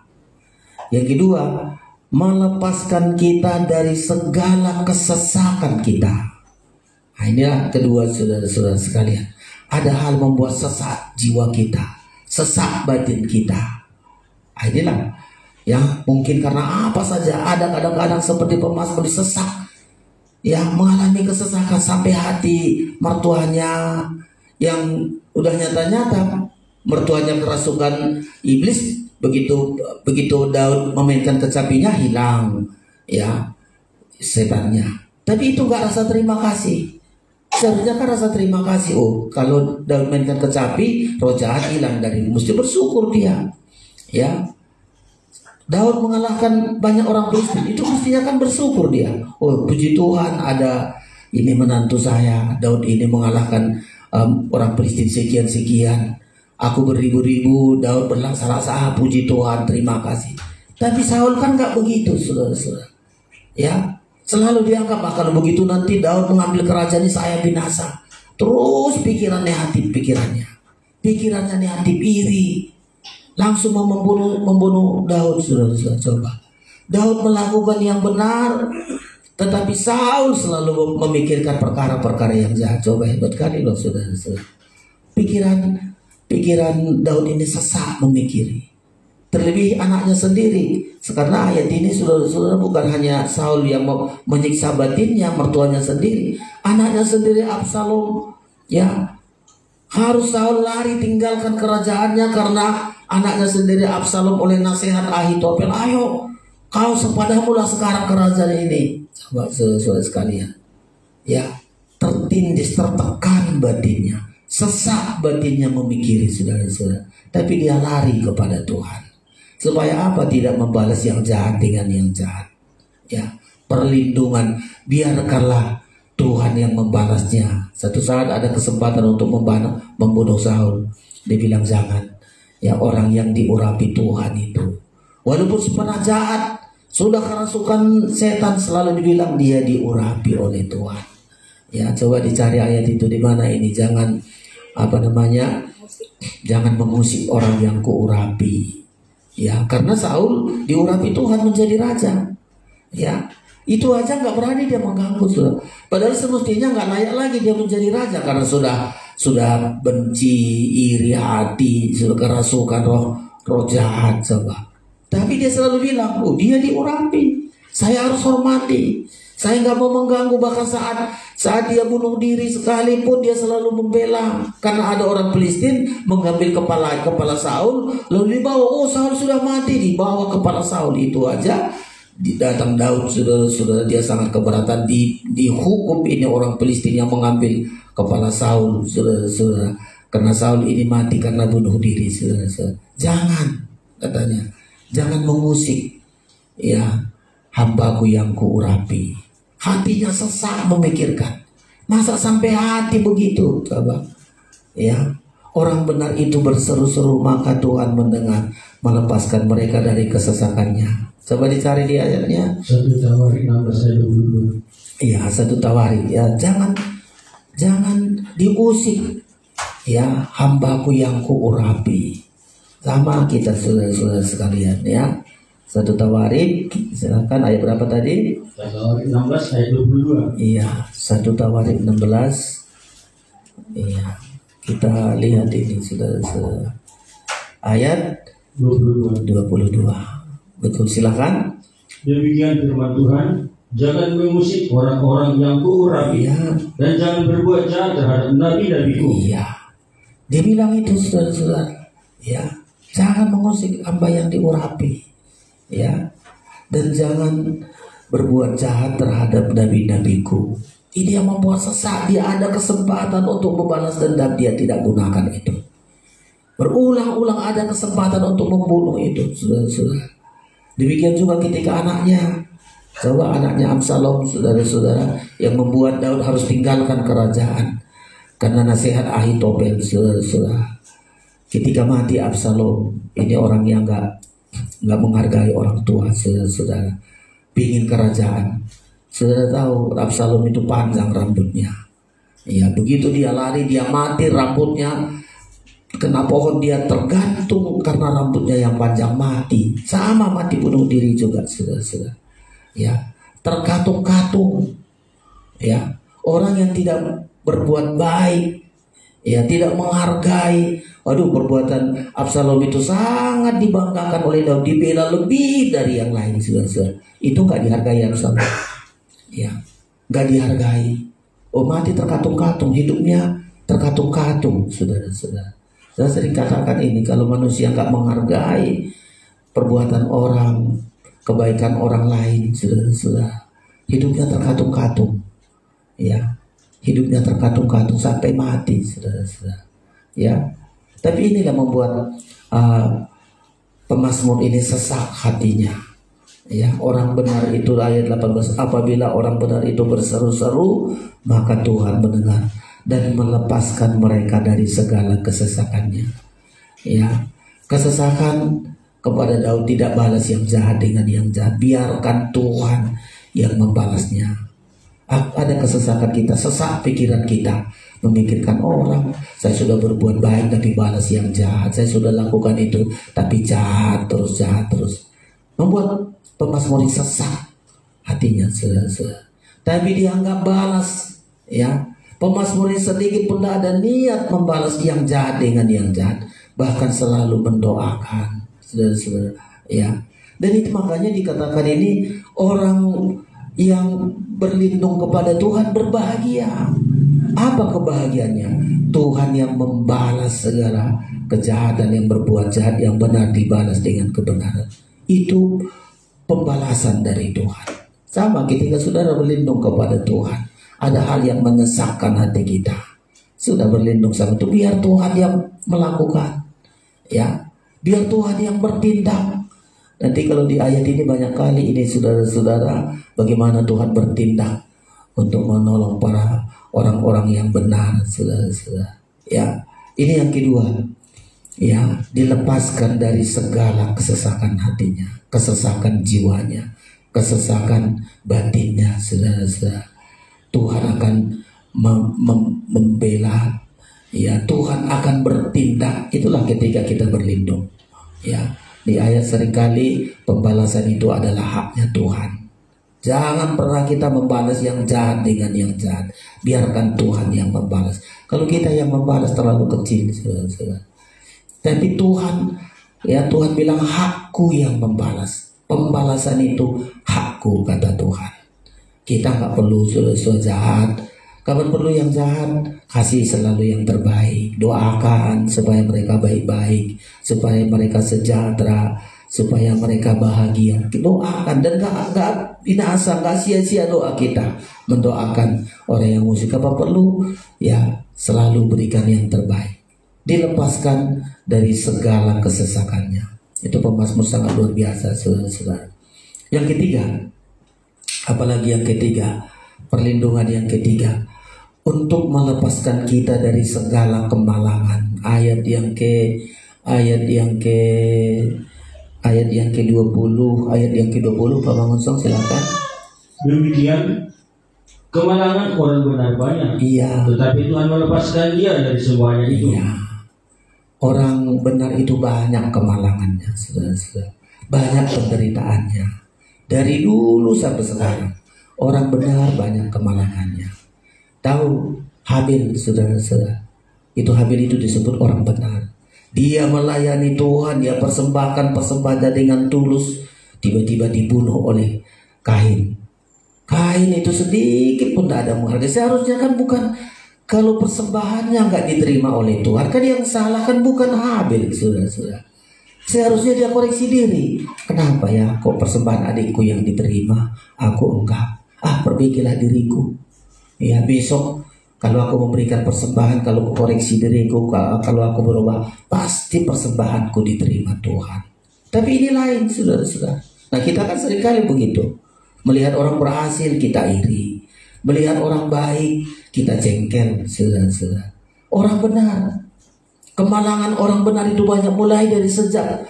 Yang kedua, melepaskan kita dari segala kesesakan kita. Nah, inilah kedua, saudara-saudara sekalian. Ada hal membuat sesak jiwa kita, sesak batin kita. Nah, inilah, ya, mungkin karena apa saja. Ada kadang-kadang seperti pemazmur disesak, ya, mengalami kesesakan sampai hati mertuanya yang udah nyata-nyata, mertuanya kerasukan iblis. Begitu Daud memainkan kecapinya, hilang, ya, setannya. Tapi itu gak rasa terima kasih. Seharusnya kan rasa terima kasih. Oh, kalau Daud mainkan kecapi, roh jahat hilang dari, mesti bersyukur dia. Ya, Daud mengalahkan banyak orang Filistin, itu mestinya kan bersyukur dia. Oh, puji Tuhan, ada ini menantu saya, Daud ini mengalahkan orang Filistin sekian-sekian. Aku beribu-ribu, Daud berlaksana, puji Tuhan, terima kasih. Tapi Saul kan gak begitu, saudara-saudara. Ya, selalu dianggap kalau begitu nanti Daud mengambil kerajaan, saya binasa. Terus pikirannya negatif, iri, langsung mau membunuh Daud, saudara-saudara. Coba Daud melakukan yang benar, tetapi Saul selalu memikirkan perkara-perkara yang jahat. Coba, hebat kali loh, saudara-saudara. Pikiran Daud ini sesak memikiri. Terlebih anaknya sendiri. Karena ayat ini saudara-saudara bukan hanya Saul yang menyiksa batinnya, mertuanya sendiri, anaknya sendiri Absalom, ya, Harus Saul lari tinggalkan kerajaannya karena anaknya sendiri Absalom oleh nasihat Ahitofel. Ayo, kau sepadamulah sekarang kerajaan ini. Coba saudara sekalian, ya, tertindih, tertekan batinnya, sesak batinnya memikiri saudara-saudara. Tapi dia lari kepada Tuhan. Supaya apa? Tidak membalas yang jahat dengan yang jahat. Ya, perlindungan, biarkanlah Tuhan yang membalasnya. Satu saat ada kesempatan untuk membunuh Saul. Dia bilang jangan. Ya, orang yang diurapi Tuhan itu, walaupun pernah jahat, sudah kerasukan setan, selalu dibilang dia diurapi oleh Tuhan. Ya, coba dicari ayat itu di mana ini. Jangan jangan mengusik orang yang kuurapi. Ya, karena Saul diurapi Tuhan menjadi raja. Ya, itu aja nggak berani dia mengganggu, saudara. Padahal semestinya nggak layak lagi dia menjadi raja karena sudah benci, iri hati, sudah kerasukan roh jahat, coba. Tapi dia selalu bilang, oh dia diurapi, saya harus hormati, saya nggak mau mengganggu. Bahkan saat dia bunuh diri sekalipun dia selalu membela, karena ada orang Filistin mengambil kepala Saul lalu dibawa. Oh, Saul sudah mati, dibawa kepala Saul. Itu aja datang Daud, saudara-saudara, dia sangat keberatan dihukum ini orang Filistin yang mengambil kepala Saul, saudara-saudara, karena Saul ini mati karena bunuh diri, saudara-saudara. Jangan, katanya, jangan mengusik ya hambaku yang kuurapi. Hatinya sesak memikirkan, masa sampai hati begitu, coba. Ya, orang benar itu berseru-seru maka Tuhan mendengar, melepaskan mereka dari kesesakannya. Coba dicari di ayatnya 1 Tawarik 16 ayat 22. Iya, 1 Tawarik. Ya, jangan diusik ya hambaku yang kuurapi. Sama kita saudara-saudara sekalian ya. 1 Tawarik, silakan, ayat berapa tadi? 1 Tawarik 16 ayat 22. Iya, 1 Tawarik 16. Iya, kita lihat ini saudara-saudara. Ayat 22. Betul, silakan. Demikian firman Tuhan, jangan mengusik orang-orang yang kuurapi, Iya. dan jangan berbuat jahat terhadap nabi-nabiku. Iya, dia bilang itu saudara-saudara. Ya, jangan mengusik hamba yang diurapi. Ya, dan jangan berbuat jahat terhadap nabi-nabiku. Ini yang membuat sesak. Dia ada kesempatan untuk membalas dendam, dia tidak gunakan itu. Berulang-ulang ada kesempatan untuk membunuh itu, saudara-saudara. Demikian juga ketika anaknya Absalom, saudara-saudara, yang membuat Daud harus tinggalkan kerajaan karena nasihat Ahitofel, saudara-saudara. Ketika mati Absalom, ini orang yang nggak menghargai orang tua, saudara-saudara, pingin kerajaan. Saudara tahu Absalom itu panjang rambutnya. Ya, begitu dia lari, dia mati, rambutnya kena pohon, dia tergantung karena rambutnya yang panjang, mati. Sama mati bunuh diri juga, saudara-saudara. Ya, terkatung-katung. Ya, orang yang tidak berbuat baik, ya, tidak menghargai. Waduh, perbuatan Absalom itu sangat dibanggakan oleh Daud, dibela lebih dari yang lain, saudara-saudara. Itu nggak dihargai Absalom. Ya, nggak dihargai. Oh, mati terkatung-katung, hidupnya terkatung-katung, saudara-saudara. Saya sering katakan ini, kalau manusia nggak menghargai perbuatan orang, kebaikan orang lain, saudara-saudara, hidupnya terkatung-katung. Ya, hidupnya terkatung-katung sampai mati, saudara-saudara. Ya, tapi inilah membuat pemazmur ini sesak hatinya. Ya, orang benar itu, ayat 18, apabila orang benar itu berseru-seru, maka Tuhan mendengar dan melepaskan mereka dari segala kesesakannya. Ya, kesesakan kepada Daud, tidak balas yang jahat dengan yang jahat, biarkan Tuhan yang membalasnya. Ada kesesakan kita, sesak pikiran kita, memikirkan orang, saya sudah berbuat baik tapi balas yang jahat, saya sudah lakukan itu tapi jahat terus, membuat pemazmur sesak hatinya, saudara-saudara. Tapi dia nggak balas, ya. Pemazmur sedikit pun tidak ada niat membalas yang jahat dengan yang jahat, bahkan selalu mendoakan, saudara-saudara. Ya, dan itu makanya dikatakan ini orang yang berlindung kepada Tuhan berbahagia. Apa kebahagiaannya? Tuhan yang membalas segala kejahatan, yang berbuat jahat, yang benar dibalas dengan kebenaran. Itu pembalasan dari Tuhan. Sama ketika saudara berlindung kepada Tuhan, ada hal yang mengesahkan hati kita. Sudah berlindung sama itu, biar Tuhan yang melakukan, ya, biar Tuhan yang bertindak. Nanti kalau di ayat ini banyak kali ini saudara-saudara, bagaimana Tuhan bertindak untuk menolong para orang-orang yang benar, saudara-saudara. Ya, ini yang kedua. Ya, dilepaskan dari segala kesesakan hatinya, kesesakan jiwanya, kesesakan batinnya, saudara-saudara. Tuhan akan membela, ya, Tuhan akan bertindak. Itulah ketika kita berlindung. Ya, di ayat seringkali pembalasan itu adalah haknya Tuhan. Jangan pernah kita membalas yang jahat dengan yang jahat. Biarkan Tuhan yang membalas. Kalau kita yang membalas terlalu kecil, saudara-saudara. Tapi Tuhan, ya, Tuhan bilang hakku yang membalas. Pembalasan itu hakku, kata Tuhan. Kita nggak perlu saudara-saudara jahat. Kapan perlu yang jahat, kasih selalu yang terbaik. Doakan supaya mereka baik-baik, supaya mereka sejahtera, supaya mereka bahagia. Doakan, dan gak binasa, gak sia-sia doa kita mendoakan orang yang musik. Apa perlu, ya, selalu berikan yang terbaik. Dilepaskan dari segala kesesakannya. Itu pemazmur sangat luar biasa, saudara-saudara. Yang ketiga, apalagi yang ketiga, perlindungan yang ketiga, untuk melepaskan kita dari segala kemalangan. Ayat yang ke-20, ayat yang ke-20, Pak Mangunsong silakan. Demikian kemalangan orang benar banyak. Iya. Tetapi Tuhan melepaskan dia dari semuanya itu. Iya. Orang benar itu banyak kemalangannya, saudara-saudara. Banyak penderitaannya. Dari dulu sampai sekarang, orang benar banyak kemalangannya. Tahu Habil, saudara-saudara. Habil itu disebut orang benar. Dia melayani Tuhan, dia persembahkan persembahan dengan tulus. Tiba-tiba dibunuh oleh Kain. Kain itu sedikit pun tidak ada menghargai. Seharusnya kan bukan, kalau persembahannya nggak diterima oleh Tuhan, kan yang salah kan bukan Habil, saudara-saudara. Seharusnya dia koreksi diri. Kenapa ya kok persembahan adikku yang diterima, aku enggak? Perbaikilah diriku. Ya, besok kalau aku memberikan persembahan, kalau aku koreksi diriku, kalau aku berubah, pasti persembahanku diterima Tuhan. Tapi ini lain, saudara-saudara. Nah, kita kan seringkali begitu. Melihat orang berhasil, kita iri. Melihat orang baik, kita jengkel, saudara-saudara. Orang benar, kemalangan orang benar itu banyak, mulai dari sejak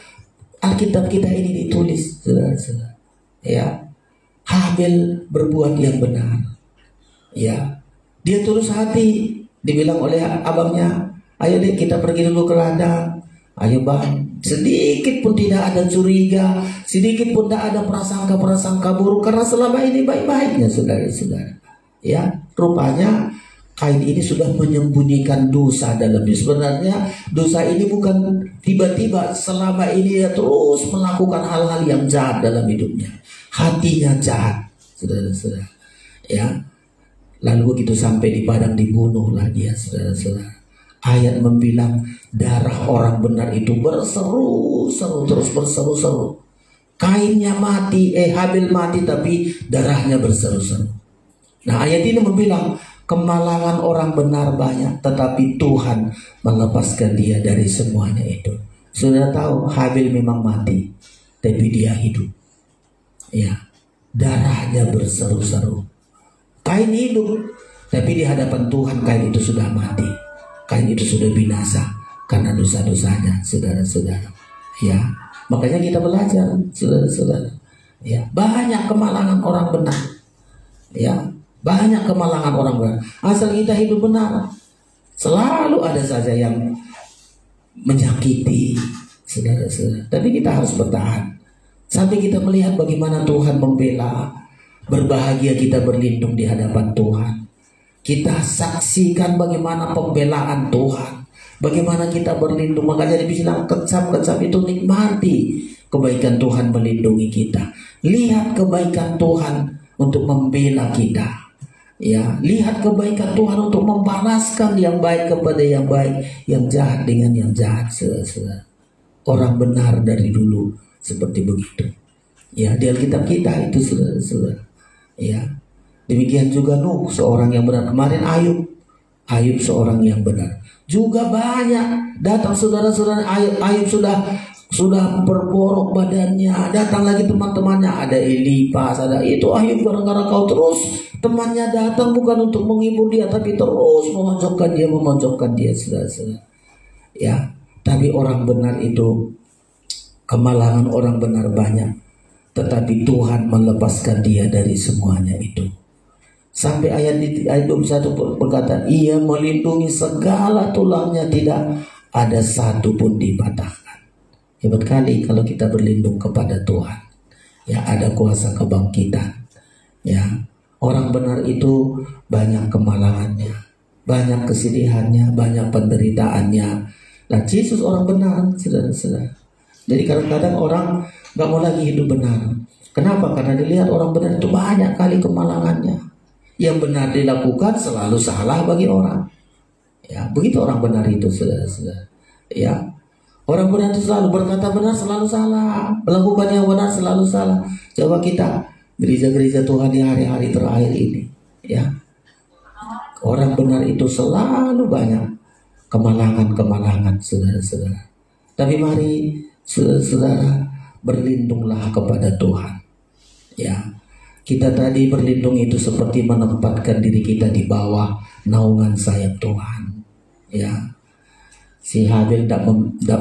Alkitab kita ini ditulis, saudara-saudara. Ya, Habil berbuat yang benar. Ya, dia tulus hati. Dibilang oleh abangnya, ayo deh kita pergi dulu ke ladang. Ayo bang, sedikit pun tidak ada curiga, sedikit pun tidak ada prasangka-prasangka buruk, karena selama ini baik-baiknya, saudara-saudara. Ya, rupanya Kain ini sudah menyembunyikan dosa dalam diri. Sebenarnya dosa ini bukan tiba-tiba, selama ini dia terus melakukan hal-hal yang jahat dalam hidupnya. Hatinya jahat, saudara-saudara. Ya, lalu begitu sampai di padang dibunuhlah dia, saudara-saudara. Ayat membilang darah orang benar itu berseru-seru, terus berseru-seru. Kainnya mati, Habil mati, tapi darahnya berseru-seru. Nah, ayat ini membilang kemalangan orang benar banyak, tetapi Tuhan melepaskan dia dari semuanya itu. Sudah tahu Habil memang mati, tapi dia hidup. Ya, darahnya berseru-seru. Kain hidup, tapi di hadapan Tuhan Kain itu sudah mati. Kain itu sudah binasa karena dosa-dosanya, saudara-saudara. Ya, makanya kita belajar, saudara-saudara. Ya, banyak kemalangan orang benar. Ya, banyak kemalangan orang benar. Asal kita hidup benar, selalu ada saja yang menyakiti, saudara-saudara. Tapi kita harus bertahan sampai kita melihat bagaimana Tuhan membela. Berbahagia kita berlindung di hadapan Tuhan. Kita saksikan bagaimana pembelaan Tuhan, bagaimana kita berlindung. Makanya dibilang kecap-kecap itu nikmati kebaikan Tuhan melindungi kita. Lihat kebaikan Tuhan untuk membela kita. Ya, lihat kebaikan Tuhan untuk membalaskan yang baik kepada yang baik, yang jahat dengan yang jahat. Orang benar dari dulu seperti begitu. Ya, di Alkitab kita itu saudara. Ya, demikian juga Nuh, seorang yang benar. Kemarin Ayub seorang yang benar. Juga banyak datang saudara-saudara. Ayub sudah berborok badannya. Datang lagi teman-temannya. Ada Elipas, ada itu. Ayub gara-gara kau terus. Temannya datang bukan untuk menghibur dia, tapi terus memojokkan dia, saudara-saudara. Ya, tapi orang benar itu, kemalangan orang benar banyak. Tetapi Tuhan melepaskan dia dari semuanya itu. Sampai ayat 21 berkata, ia melindungi segala tulangnya, tidak ada satu pun dipatahkan. Hebat kali kalau kita berlindung kepada Tuhan. Ya, ada kuasa kebangkitan. Ya, orang benar itu banyak kemalangannya, banyak kesedihannya, banyak penderitaannya. Nah, Yesus orang benar, saudara-saudara. Jadi kadang-kadang orang gak mau lagi hidup benar. Kenapa? Karena dilihat orang benar itu banyak kali kemalangannya. Yang benar dilakukan selalu salah bagi orang. Ya, begitu orang benar itu, saudara-saudara. Ya, orang benar itu selalu berkata benar, selalu salah. Melakukan yang benar selalu salah. Coba kita gereja-gereja Tuhan di hari-hari terakhir ini, ya, orang benar itu selalu banyak kemalangan-kemalangan, saudara-saudara. Tapi mari saudara berlindunglah kepada Tuhan. Ya, kita tadi berlindung itu seperti menempatkan diri kita di bawah naungan sayap Tuhan. Ya, si Habil tidak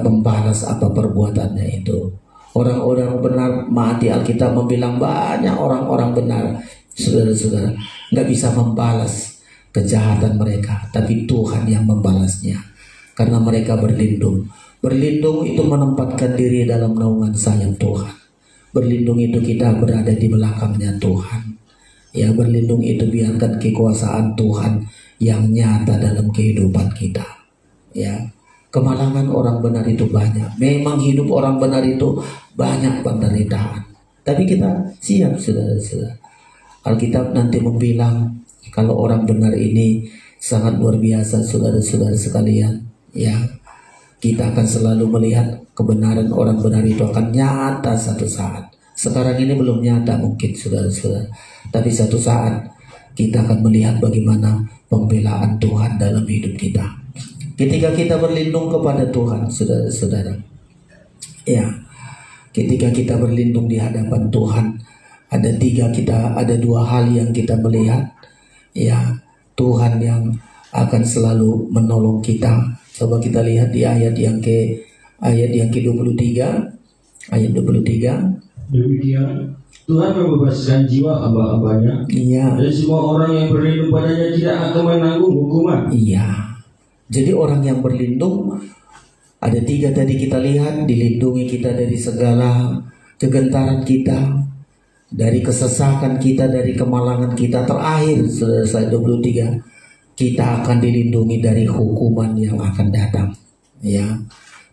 membalas apa perbuatannya itu. Orang-orang benar mati. Alkitab membilang banyak orang-orang benar, saudara-saudara, nggak bisa membalas kejahatan mereka, tapi Tuhan yang membalasnya karena mereka berlindung. Berlindung itu menempatkan diri dalam naungan sayap Tuhan. Berlindung itu kita berada di belakangnya Tuhan. Ya, berlindung itu biarkan kekuasaan Tuhan yang nyata dalam kehidupan kita. Ya, kemalangan orang benar itu banyak. Memang hidup orang benar itu banyak penderitaan. Tapi kita siap, saudara-saudara. Alkitab nanti membilang kalau orang benar ini sangat luar biasa, saudara-saudara sekalian. Ya, kita akan selalu melihat kebenaran orang benar itu akan nyata satu saat. Sekarang ini belum nyata mungkin, saudara-saudara. Tapi satu saat kita akan melihat bagaimana pembelaan Tuhan dalam hidup kita. Ketika kita berlindung kepada Tuhan, saudara-saudara. Ya, ketika kita berlindung di hadapan Tuhan, ada dua hal yang kita melihat. Ya, Tuhan yang akan selalu menolong kita. Coba kita lihat di ayat yang ke-23. Ayat 23. Demikian Tuhan membebaskan jiwa hamba-hambanya. Iya. Dan semua orang yang berlindung padanya tidak akan menanggung hukuman. Iya. Jadi orang yang berlindung, ada 3 tadi kita lihat, dilindungi kita dari segala kegentaran kita, dari kesesakan kita, dari kemalangan kita. Terakhir, slide 23, kita akan dilindungi dari hukuman yang akan datang. Ya,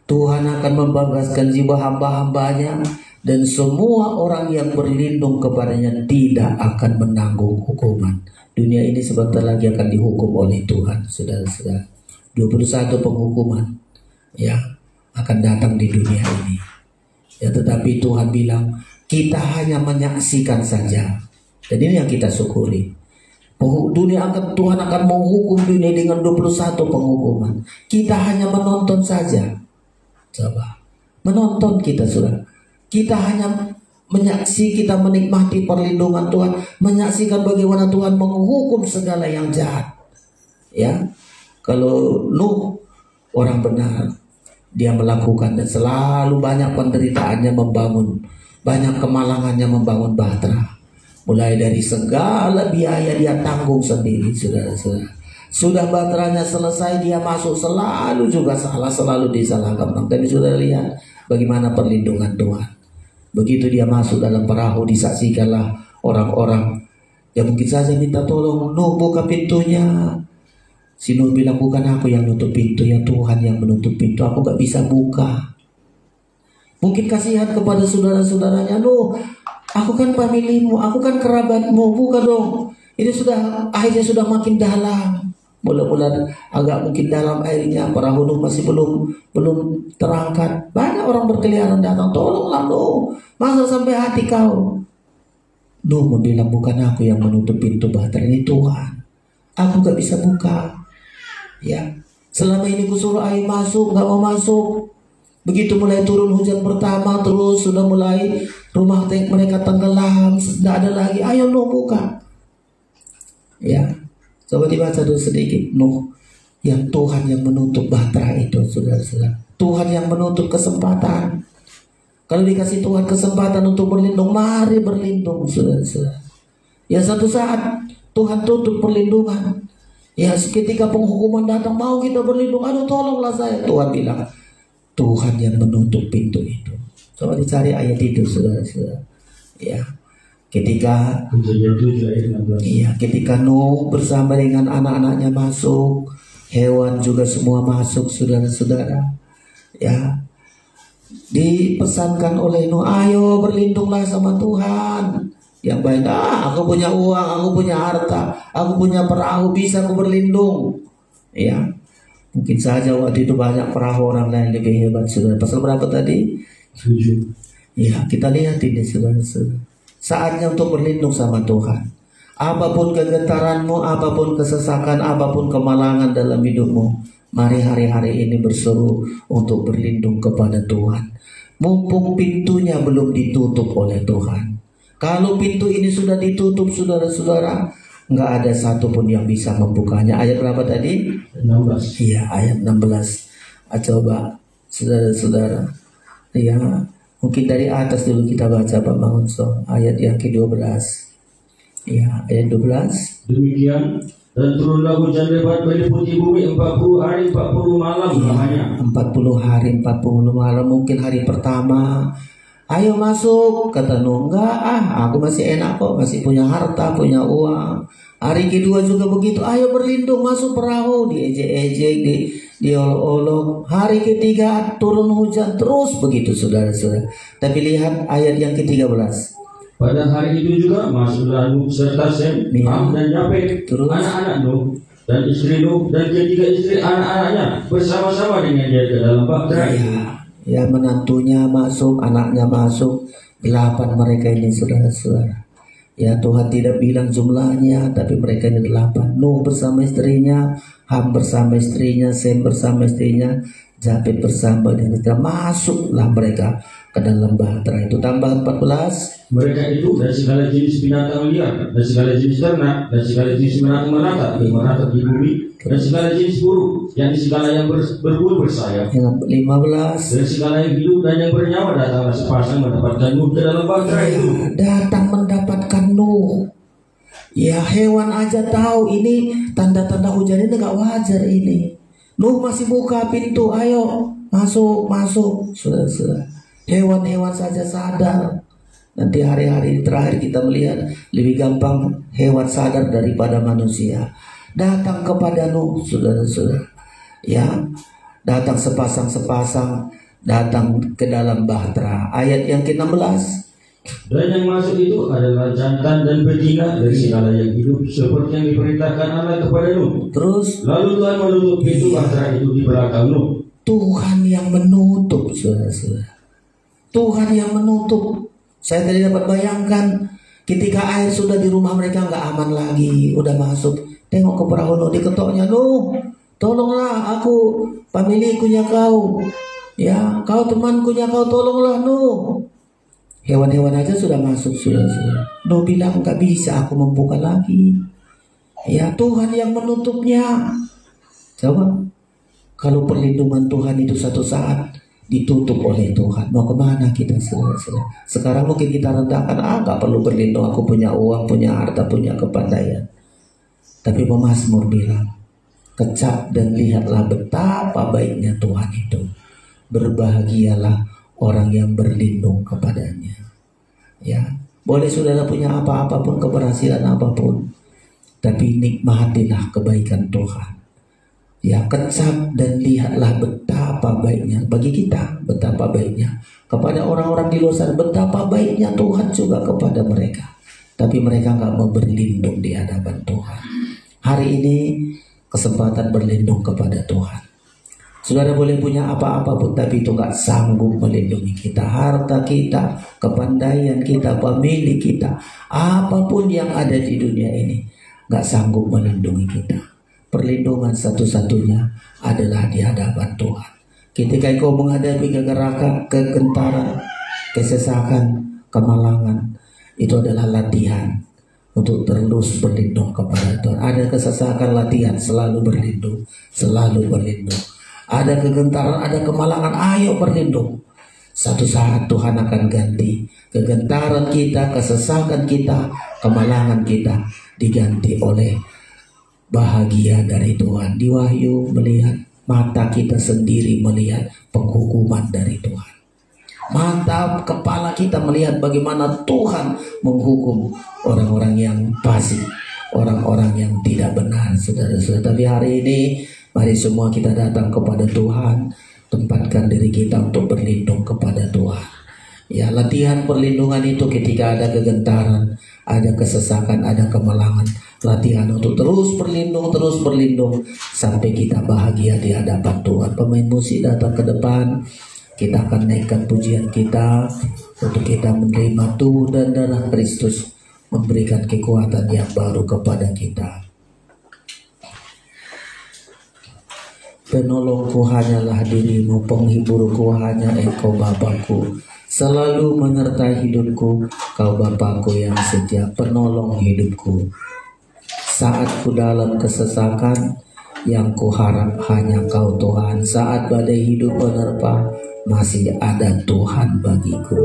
Tuhan akan membebaskan jiwa hamba-hambanya, dan semua orang yang berlindung kepadanya tidak akan menanggung hukuman. Dunia ini sebentar lagi akan dihukum oleh Tuhan, saudara-saudara. 21 penghukuman, ya, akan datang di dunia ini. Ya, tetapi Tuhan bilang kita hanya menyaksikan saja. Dan ini yang kita syukuri. Tuhan akan menghukum dunia dengan 21 penghukuman. Kita hanya menonton saja. Coba, menonton kita, saudara. Kita hanya kita menikmati perlindungan Tuhan, menyaksikan bagaimana Tuhan menghukum segala yang jahat. Ya, kalau Nuh orang benar, dia melakukan dan selalu banyak penderitaannya membangun, banyak kemalangannya membangun bahtera. Mulai dari segala biaya dia tanggung sendiri, saudara-saudara. Sudah bahteranya selesai, dia masuk selalu juga salah, selalu disalahkan. Tapi sudah lihat bagaimana perlindungan Tuhan. Begitu dia masuk dalam perahu, disaksikanlah orang-orang yang mungkin saja minta tolong, Nuh buka pintunya. Si Nuh bilang, bukan aku yang nutup pintu, ya Tuhan yang menutup pintu, aku gak bisa buka. Mungkin kasihan kepada saudara-saudaranya, Nuh, aku kan familimu, aku kan kerabatmu, buka dong. Ini sudah airnya sudah makin dalam. Mula-mula agak mungkin dalam airnya, perahu Nuh masih belum terangkat. Banyak orang berkeliaran datang, tolonglah Nuh, masa sampai hati kau? Nuh bilang, bukan aku yang menutup pintu bahtera, ini Tuhan. Aku gak bisa buka. Ya, selama ini kusuruh air masuk, gak mau masuk. Begitu mulai turun hujan pertama, terus sudah mulai rumah mereka tenggelam, tidak ada lagi. Ayo Nuh buka. Ya, coba dibaca dulu sedikit. Nuh, yang Tuhan yang menutup bahtera itu, saudara-saudara. Tuhan yang menutup kesempatan. Kalau dikasih Tuhan kesempatan untuk berlindung, mari berlindung, saudara-saudara. Ya, satu saat Tuhan tutup perlindungan. Ya, ketika penghukuman datang, mau kita berlindung, aduh tolonglah saya. Tuhan bilang, Tuhan yang menutup pintu itu. Coba dicari ayat itu, saudara-saudara. Ya, ketika Nuh bersama dengan anak-anaknya masuk, hewan juga semua masuk, saudara-saudara. Ya, dipesankan oleh Nuh, ayo berlindunglah sama Tuhan. Yang baik, aku punya uang, aku punya harta, aku punya perahu, bisa aku berlindung. Ya, mungkin saja waktu itu banyak perahu orang lain lebih hebat, saudara. Pasal berapa tadi? 7. Ya, kita lihat ini, saudara-saudara. Saatnya untuk berlindung sama Tuhan. Apapun kegentaranmu, apapun kesesakan, apapun kemalangan dalam hidupmu, mari hari-hari ini berseru untuk berlindung kepada Tuhan. Mumpung pintunya belum ditutup oleh Tuhan. Kalau pintu ini sudah ditutup, saudara-saudara, nggak ada satupun yang bisa membukanya. Ayat berapa tadi? 16. Iya, ayat 16. Coba, saudara-saudara. Ya, mungkin dari atas dulu kita baca, Pak Mangunso. Ayat yang ke-12. Ya, ayat 12. Demikian, dan turunlah hujan lebat meliputi bumi 40 hari 40 malam lamanya. 40 hari 40 malam. Mungkin hari pertama, ayo masuk, kata Nuh, enggak, aku masih enak kok, masih punya harta, punya uang. Hari kedua juga begitu, ayo berlindung, masuk perahu, diejek-ejek, diolok-olok. Hari ketiga turun hujan terus begitu, saudara-saudara. Tapi lihat ayat yang ke-13. Pada hari itu juga masuklah Nuh serta Sem, Ham dan Yafet, anak-anak Nuh dan istri Nuh dan ketiga istri anak-anaknya bersama-sama dengan dia ke dalam bahtera itu. Ya, menantunya masuk, anaknya masuk, 8 mereka ini, saudara-saudara. Ya, Tuhan tidak bilang jumlahnya, tapi mereka ini 8. Nuh bersama istrinya, Ham bersama istrinya, Sem bersama istrinya, Yafet bersama dengan istrinya. Masuklah mereka ke dalam bahtera itu. Tambah 14. Mereka itu dari segala jenis binatang liar, dan segala jenis ternak, dan segala jenis binatang melata di bumi, dan segala jenis burung, yang di segala yang berbulu bersayap. 15. Dan segala yang hidup dan yang bernyawa datanglah sepasang mendapatkan Nuh ke dalam bahtera itu. Datang mendapatkan Nuh. Ya, hewan aja tahu ini tanda-tanda hujan ini gak wajar ini. Nuh masih buka pintu, ayo masuk. Saudara-saudara, hewan-hewan saja sadar. Nanti hari-hari terakhir kita melihat lebih gampang hewan sadar daripada manusia. Datang kepada Nuh, saudara-saudara. Ya, datang sepasang-sepasang, datang ke dalam bahtera. Ayat yang ke-16. Dan yang masuk itu adalah jantan dan betina dari segala yang hidup, seperti yang diperintahkan Allah kepada Nuh. Terus, lalu Tuhan menutup pintu bahtera itu di belakang Nuh. Tuhan yang menutup, saudara-saudara. Tuhan yang menutup. Saya tadi dapat bayangkan ketika air sudah di rumah mereka nggak aman lagi, udah masuk, tengok ke perahu Nuh, diketoknya, Nuh, tolonglah aku, pemilikunya kau, ya, kau temankunya kau, tolonglah Nuh. Hewan-hewan aja sudah masuk, sudah. Nuh bilang nggak bisa aku membuka lagi. Ya, Tuhan yang menutupnya. Coba, kalau perlindungan Tuhan itu satu saat ditutup oleh Tuhan, mau kemana kita, saudara-saudara? Sekarang mungkin kita rendahkan, nggak perlu berlindung, aku punya uang, punya harta, punya kepandaian. Tapi pemazmur bilang, kecap dan lihatlah betapa baiknya Tuhan itu. Berbahagialah orang yang berlindung kepadanya. Ya, boleh saudara punya apa-apapun, keberhasilan apapun, tapi nikmatilah kebaikan Tuhan. Ya, kecap dan lihatlah betapa baiknya bagi kita, betapa baiknya kepada orang-orang di luar sana, betapa baiknya Tuhan juga kepada mereka. tapi mereka nggak mau berlindung di hadapan Tuhan. Hari ini kesempatan berlindung kepada Tuhan. Saudara boleh punya apa-apa pun, tapi itu nggak sanggup melindungi kita. Harta kita, kepandaian kita, pemilik kita, apapun yang ada di dunia ini nggak sanggup melindungi kita. Perlindungan satu-satunya adalah di hadapan Tuhan. Ketika engkau menghadapi kegerakan, kegentaran, kesesakan, kemalangan, itu adalah latihan untuk terus berlindung kepada Tuhan. Ada kesesakan, latihan selalu berlindung, selalu berlindung. Ada kegentaran, ada kemalangan, ayo berlindung. Satu saat Tuhan akan ganti kegentaran kita, kesesakan kita, kemalangan kita diganti oleh bahagia dari Tuhan. Di Wahyu melihat, mata kita sendiri melihat penghukuman dari Tuhan. Mantap, kepala kita melihat bagaimana Tuhan menghukum orang-orang yang fasik, orang-orang yang tidak benar, saudara-saudara. Tapi hari ini mari semua kita datang kepada Tuhan, tempatkan diri kita untuk berlindung kepada Tuhan. Ya, latihan perlindungan itu ketika ada kegentaran, ada kesesakan, ada kemalangan. Latihan untuk terus berlindung sampai kita bahagia di hadapan Tuhan. Pemain musik datang ke depan. Kita akan naikkan pujian kita untuk kita menerima tubuh dan darah Kristus, memberikan kekuatan yang baru kepada kita. Penolongku hanyalah dirimu, penghiburku hanya Engkau Bapakku. Selalu menyertai hidupku, Kau Bapakku yang setia, penolong hidupku. Saat ku dalam kesesakan, yang ku harap hanya Kau Tuhan. Saat badai hidup menerpa, masih ada Tuhan bagiku.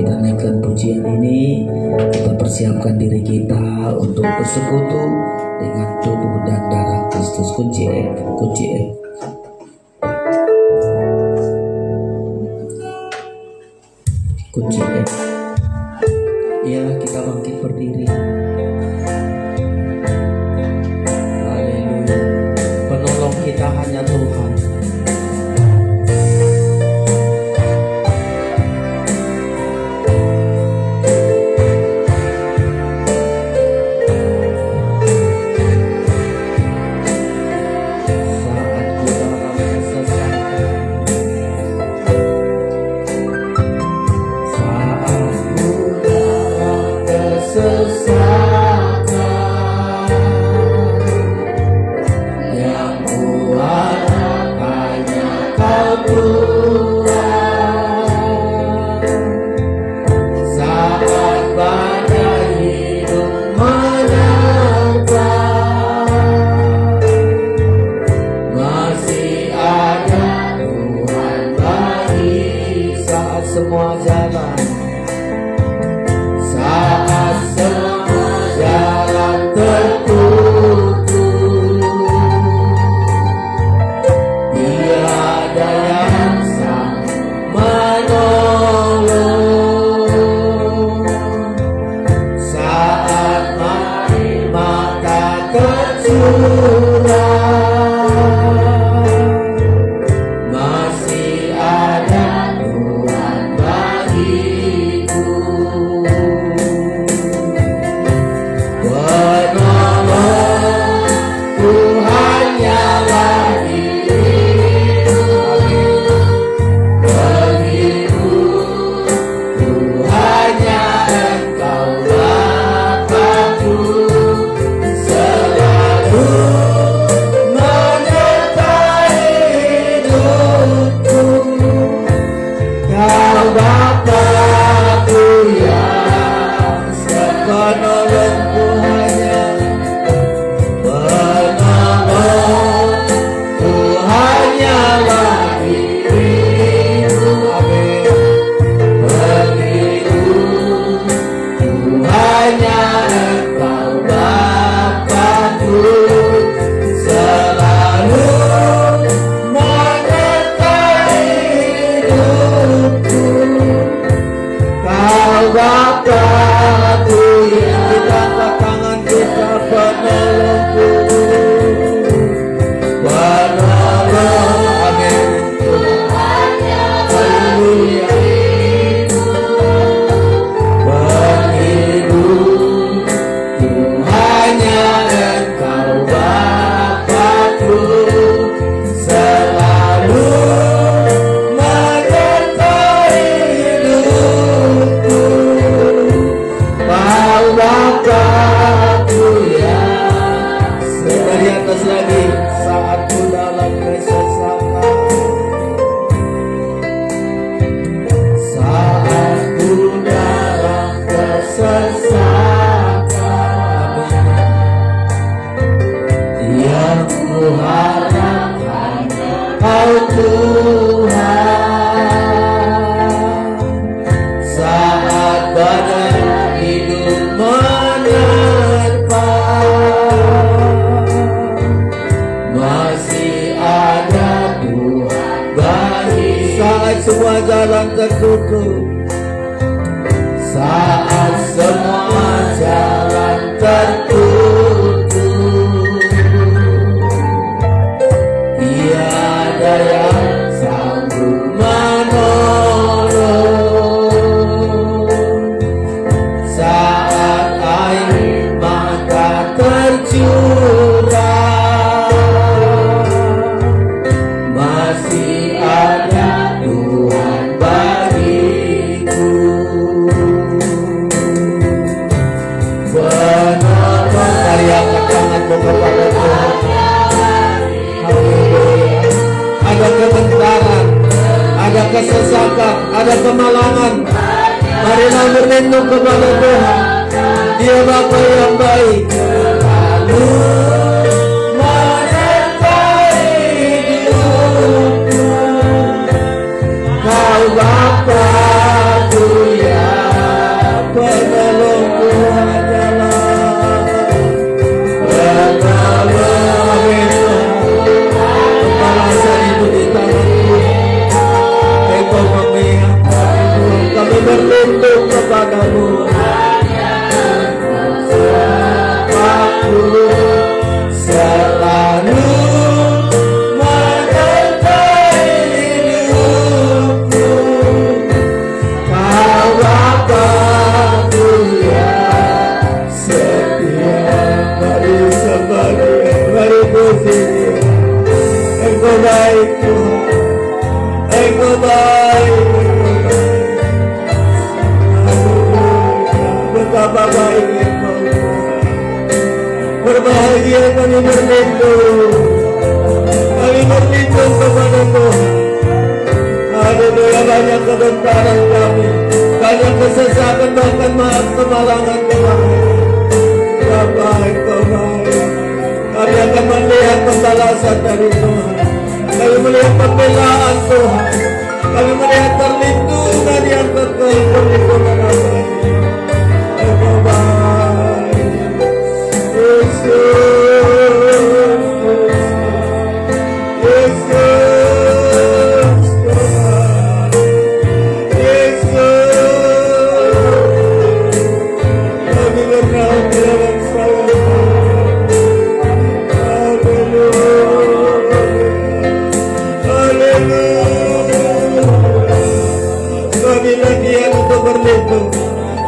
Kita naikkan pujian ini, kita persiapkan diri kita untuk bersekutu dengan tubuh dan darah Kristus. Kunci F. Ya, kita bangkit berdiri. Haleluya. Penolong kita hanya Tuhan. badai hidup menerpa, masih ada Tuhan bagi. Saat semua jalan tertutup, saat semua jalan tertutup, tiada yang sanggup menolong. Saat air mata tercurah, masih ada Tuhan bagiku. Benar, mari angkat tanganmu kepada Tuhan. Ada kebentaran, ada kesesakan, ada kemalangan. Marilah berlindung kepada Tuhan. Dia Bapa yang baik, selalu menyertai hidupku. Kau Bapa-Ku yang penolongku adalah penolong itu. Pembalasan itu di tanganku. Engkau memihak kami, kami berlindung kepadamu. Aku selalu menyertai hidupku. Kau Bapa-Ku yang setia. Mari sembah, mari puji Dia. Engkau baik Tuhan, Engkau baik, betapa baik Engkau. Berbahagia kami berlindung, kami berlindung kepada Tuhan. Haleluya, banyak kebentaran kami, banyak kesesakan, bahkan kemalangan kemarin. Bapa Engkau baik. Kami akan melihat pembalasan dari Tuhan. Kami melihat pembelaan Tuhan. Kami melihat perlindungan yang kekal, perlindungan abadi. Engkau baik, Yesus.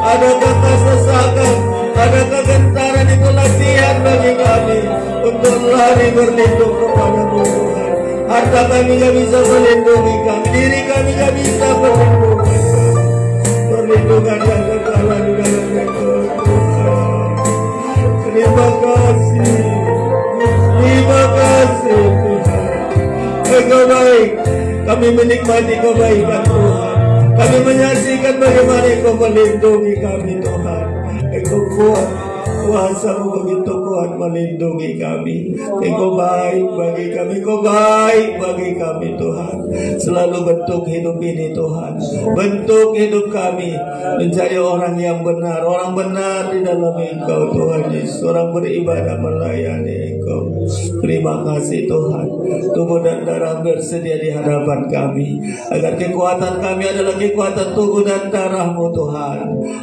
Adakah kesesakan, adakah gentaran, itu latihan bagi kami untuk lari berlindung kepada Tuhan. Harta kami gak bisa melindungi kami, diri kami gak bisa melindungi. Perlindungan yang kekal di dalam Engkau Tuhan. Terima kasih, terima kasih Tuhan. Engkau baik, kami menikmati kebaikan Tuhan. Kami menyaksikan bagaimana Engkau melindungi kami Tuhan. Engkau kuat, kuasa-Mu begitu kuat melindungi kami. Engkau baik bagi kami, Engkau baik bagi kami Tuhan. Selalu bentuk hidup ini Tuhan, bentuk hidup kami menjadi orang yang benar, orang benar di dalam Engkau Tuhan Yesus, orang beribadah melayani Engkau. Terima kasih Tuhan, tubuh dan darah bersedia di hadapan kami, agar kekuatan kami adalah kekuatan tubuh dan darah-Mu Tuhan.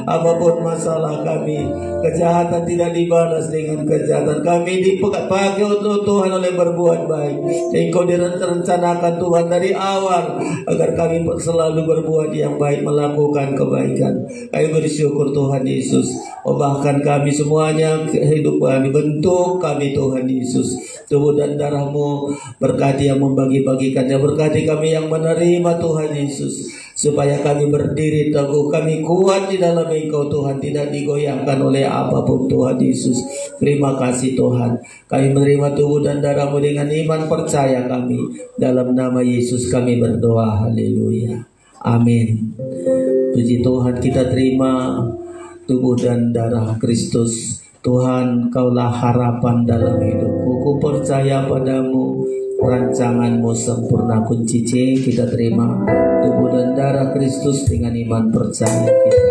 Apapun masalah kami, kejahatan tidak dibalas dengan kejahatan. Kami dipakai untuk Tuhan oleh berbuat baik. Engkau direncanakan Tuhan dari awal agar kami selalu berbuat yang baik, melakukan kebaikan. Kami bersyukur Tuhan Yesus. Bahkan kami semuanya, hidup kami, bentuk kami Tuhan Yesus. Tubuh dan darah-Mu, berkati yang membagi-bagikannya, berkati kami yang menerima Tuhan Yesus, supaya kami berdiri teguh, kami kuat di dalam Engkau Tuhan, tidak digoyahkan oleh apapun Tuhan Yesus. Terima kasih Tuhan, kami menerima tubuh dan darah-Mu dengan iman percaya kami. Dalam nama Yesus kami berdoa, haleluya, amin. Puji Tuhan, kita terima tubuh dan darah Kristus. Tuhan, Kaulah harapan dalam hidupku. Ku percaya padamu, rancangan-Mu sempurna. Kunci C, kita terima tubuh dan darah Kristus dengan iman percaya kita.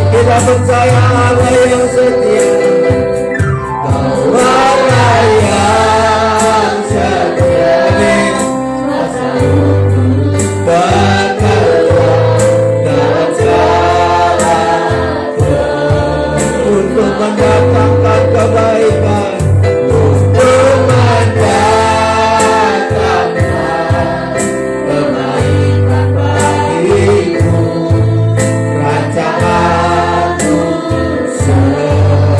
kita percaya Allah yang setia. Kau Allah yang setia. Bekerja dan jalanku untuk mendatangkan kebaikan, untuk mendatangkan kebaikan bagimu. Rancanganmu sempurna.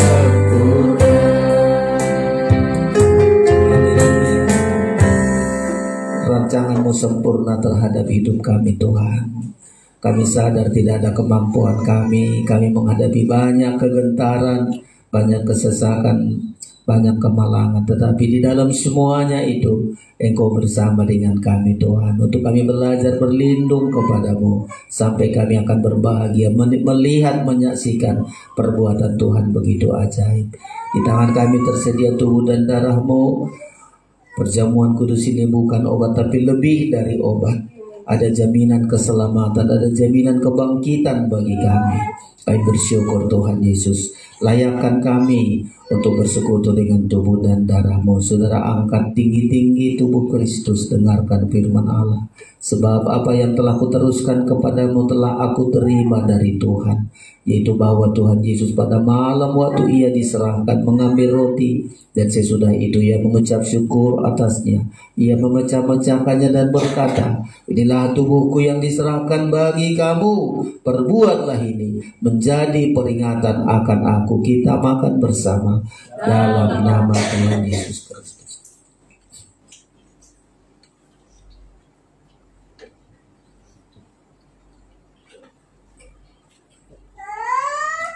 Rancanganmu sempurna terhadap hidup kami, Tuhan. Kami sadar tidak ada kemampuan kami menghadapi banyak kegentaran, banyak kesesakan, banyak kemalangan. Tetapi di dalam semuanya itu, Engkau bersama dengan kami, Tuhan. Untuk kami belajar berlindung kepadamu, sampai kami akan berbahagia melihat, menyaksikan perbuatan Tuhan begitu ajaib. Di tangan kami tersedia tubuh dan darah-Mu. Perjamuan kudus ini bukan obat, tapi lebih dari obat. Ada jaminan keselamatan, ada jaminan kebangkitan bagi kami. Kami bersyukur Tuhan Yesus. Layakkan kami untuk bersekutu dengan tubuh dan darah-Mu. Saudara, angkat tinggi-tinggi tubuh Kristus, dengarkan firman Allah. Sebab apa yang telah kuteruskan kepadamu telah aku terima dari Tuhan, yaitu bahwa Tuhan Yesus pada malam waktu ia diserahkan mengambil roti, dan sesudah itu ia mengucap syukur atasnya. Ia memecah-mecahkannya dan berkata, inilah tubuhku yang diserahkan bagi kamu. Perbuatlah ini menjadi peringatan akan aku. Kita makan bersama dalam nama Tuhan Yesus Kristus.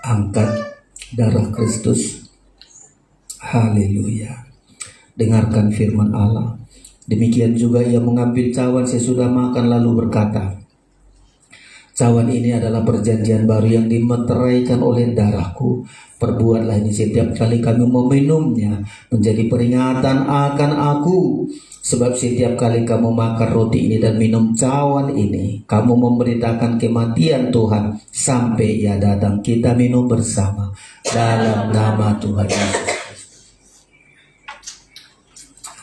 Angkat darah Kristus. Haleluya. Dengarkan firman Allah. Demikian juga ia mengambil cawan sesudah makan lalu berkata, cawan ini adalah perjanjian baru yang dimeteraikan oleh darahku. Perbuatlah ini setiap kali kamu meminumnya menjadi peringatan akan aku. Sebab setiap kali kamu makan roti ini dan minum cawan ini, kamu memberitakan kematian Tuhan sampai ia datang. Kita minum bersama dalam nama Tuhan Yesus.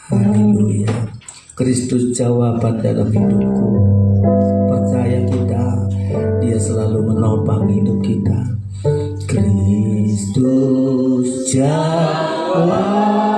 Haleluya. Kristus jawaban dalam hidupku. Percaya kita, Dia selalu menopang hidup kita. Kristus jawaban.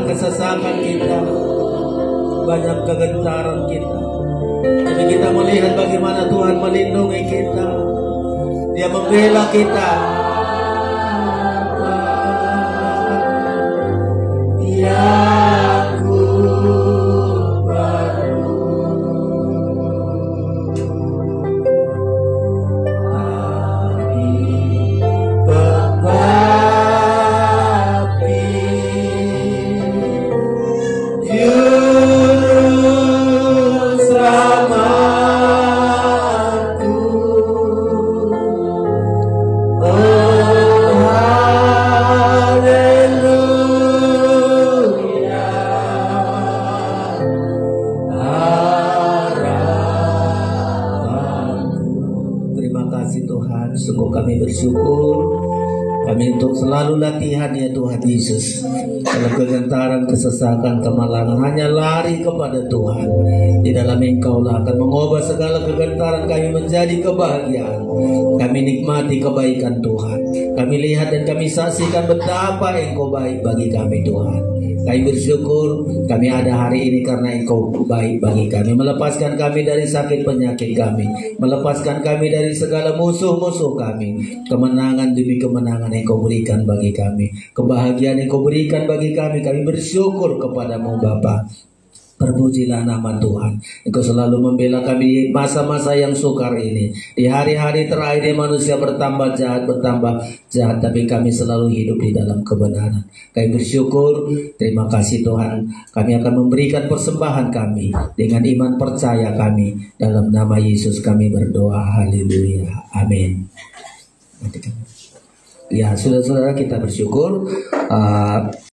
Kesesakan kita, banyak kegentaran kita, tapi kita melihat bagaimana Tuhan melindungi kita. Dia membela kita. Oh Kami untuk selalu latihan ya Tuhan Yesus. Dalam kegentaran, kesesakan, kemalangan, hanya lari kepada Tuhan. Di dalam Engkau lah akan mengubah segala kegentaran kami menjadi kebahagiaan. Kami nikmati kebaikan Tuhan. Kami lihat dan kami saksikan betapa Engkau baik bagi kami Tuhan. Kami bersyukur kami ada hari ini karena Engkau baik bagi kami. Melepaskan kami dari sakit penyakit kami. Melepaskan kami dari segala musuh-musuh kami. Kemenangan demi kemenangan Engkau berikan bagi kami. Kebahagiaan Engkau berikan bagi kami. Kami bersyukur kepadamu Bapa. Terpujilah nama Tuhan. Engkau selalu membela kami di masa-masa yang sukar ini. Di hari-hari terakhir manusia bertambah jahat, tapi kami selalu hidup di dalam kebenaran. Kami bersyukur, terima kasih Tuhan. Kami akan memberikan persembahan kami dengan iman percaya kami. Dalam nama Yesus kami berdoa. Haleluya. Amin. Ya, saudara-saudara, kita bersyukur.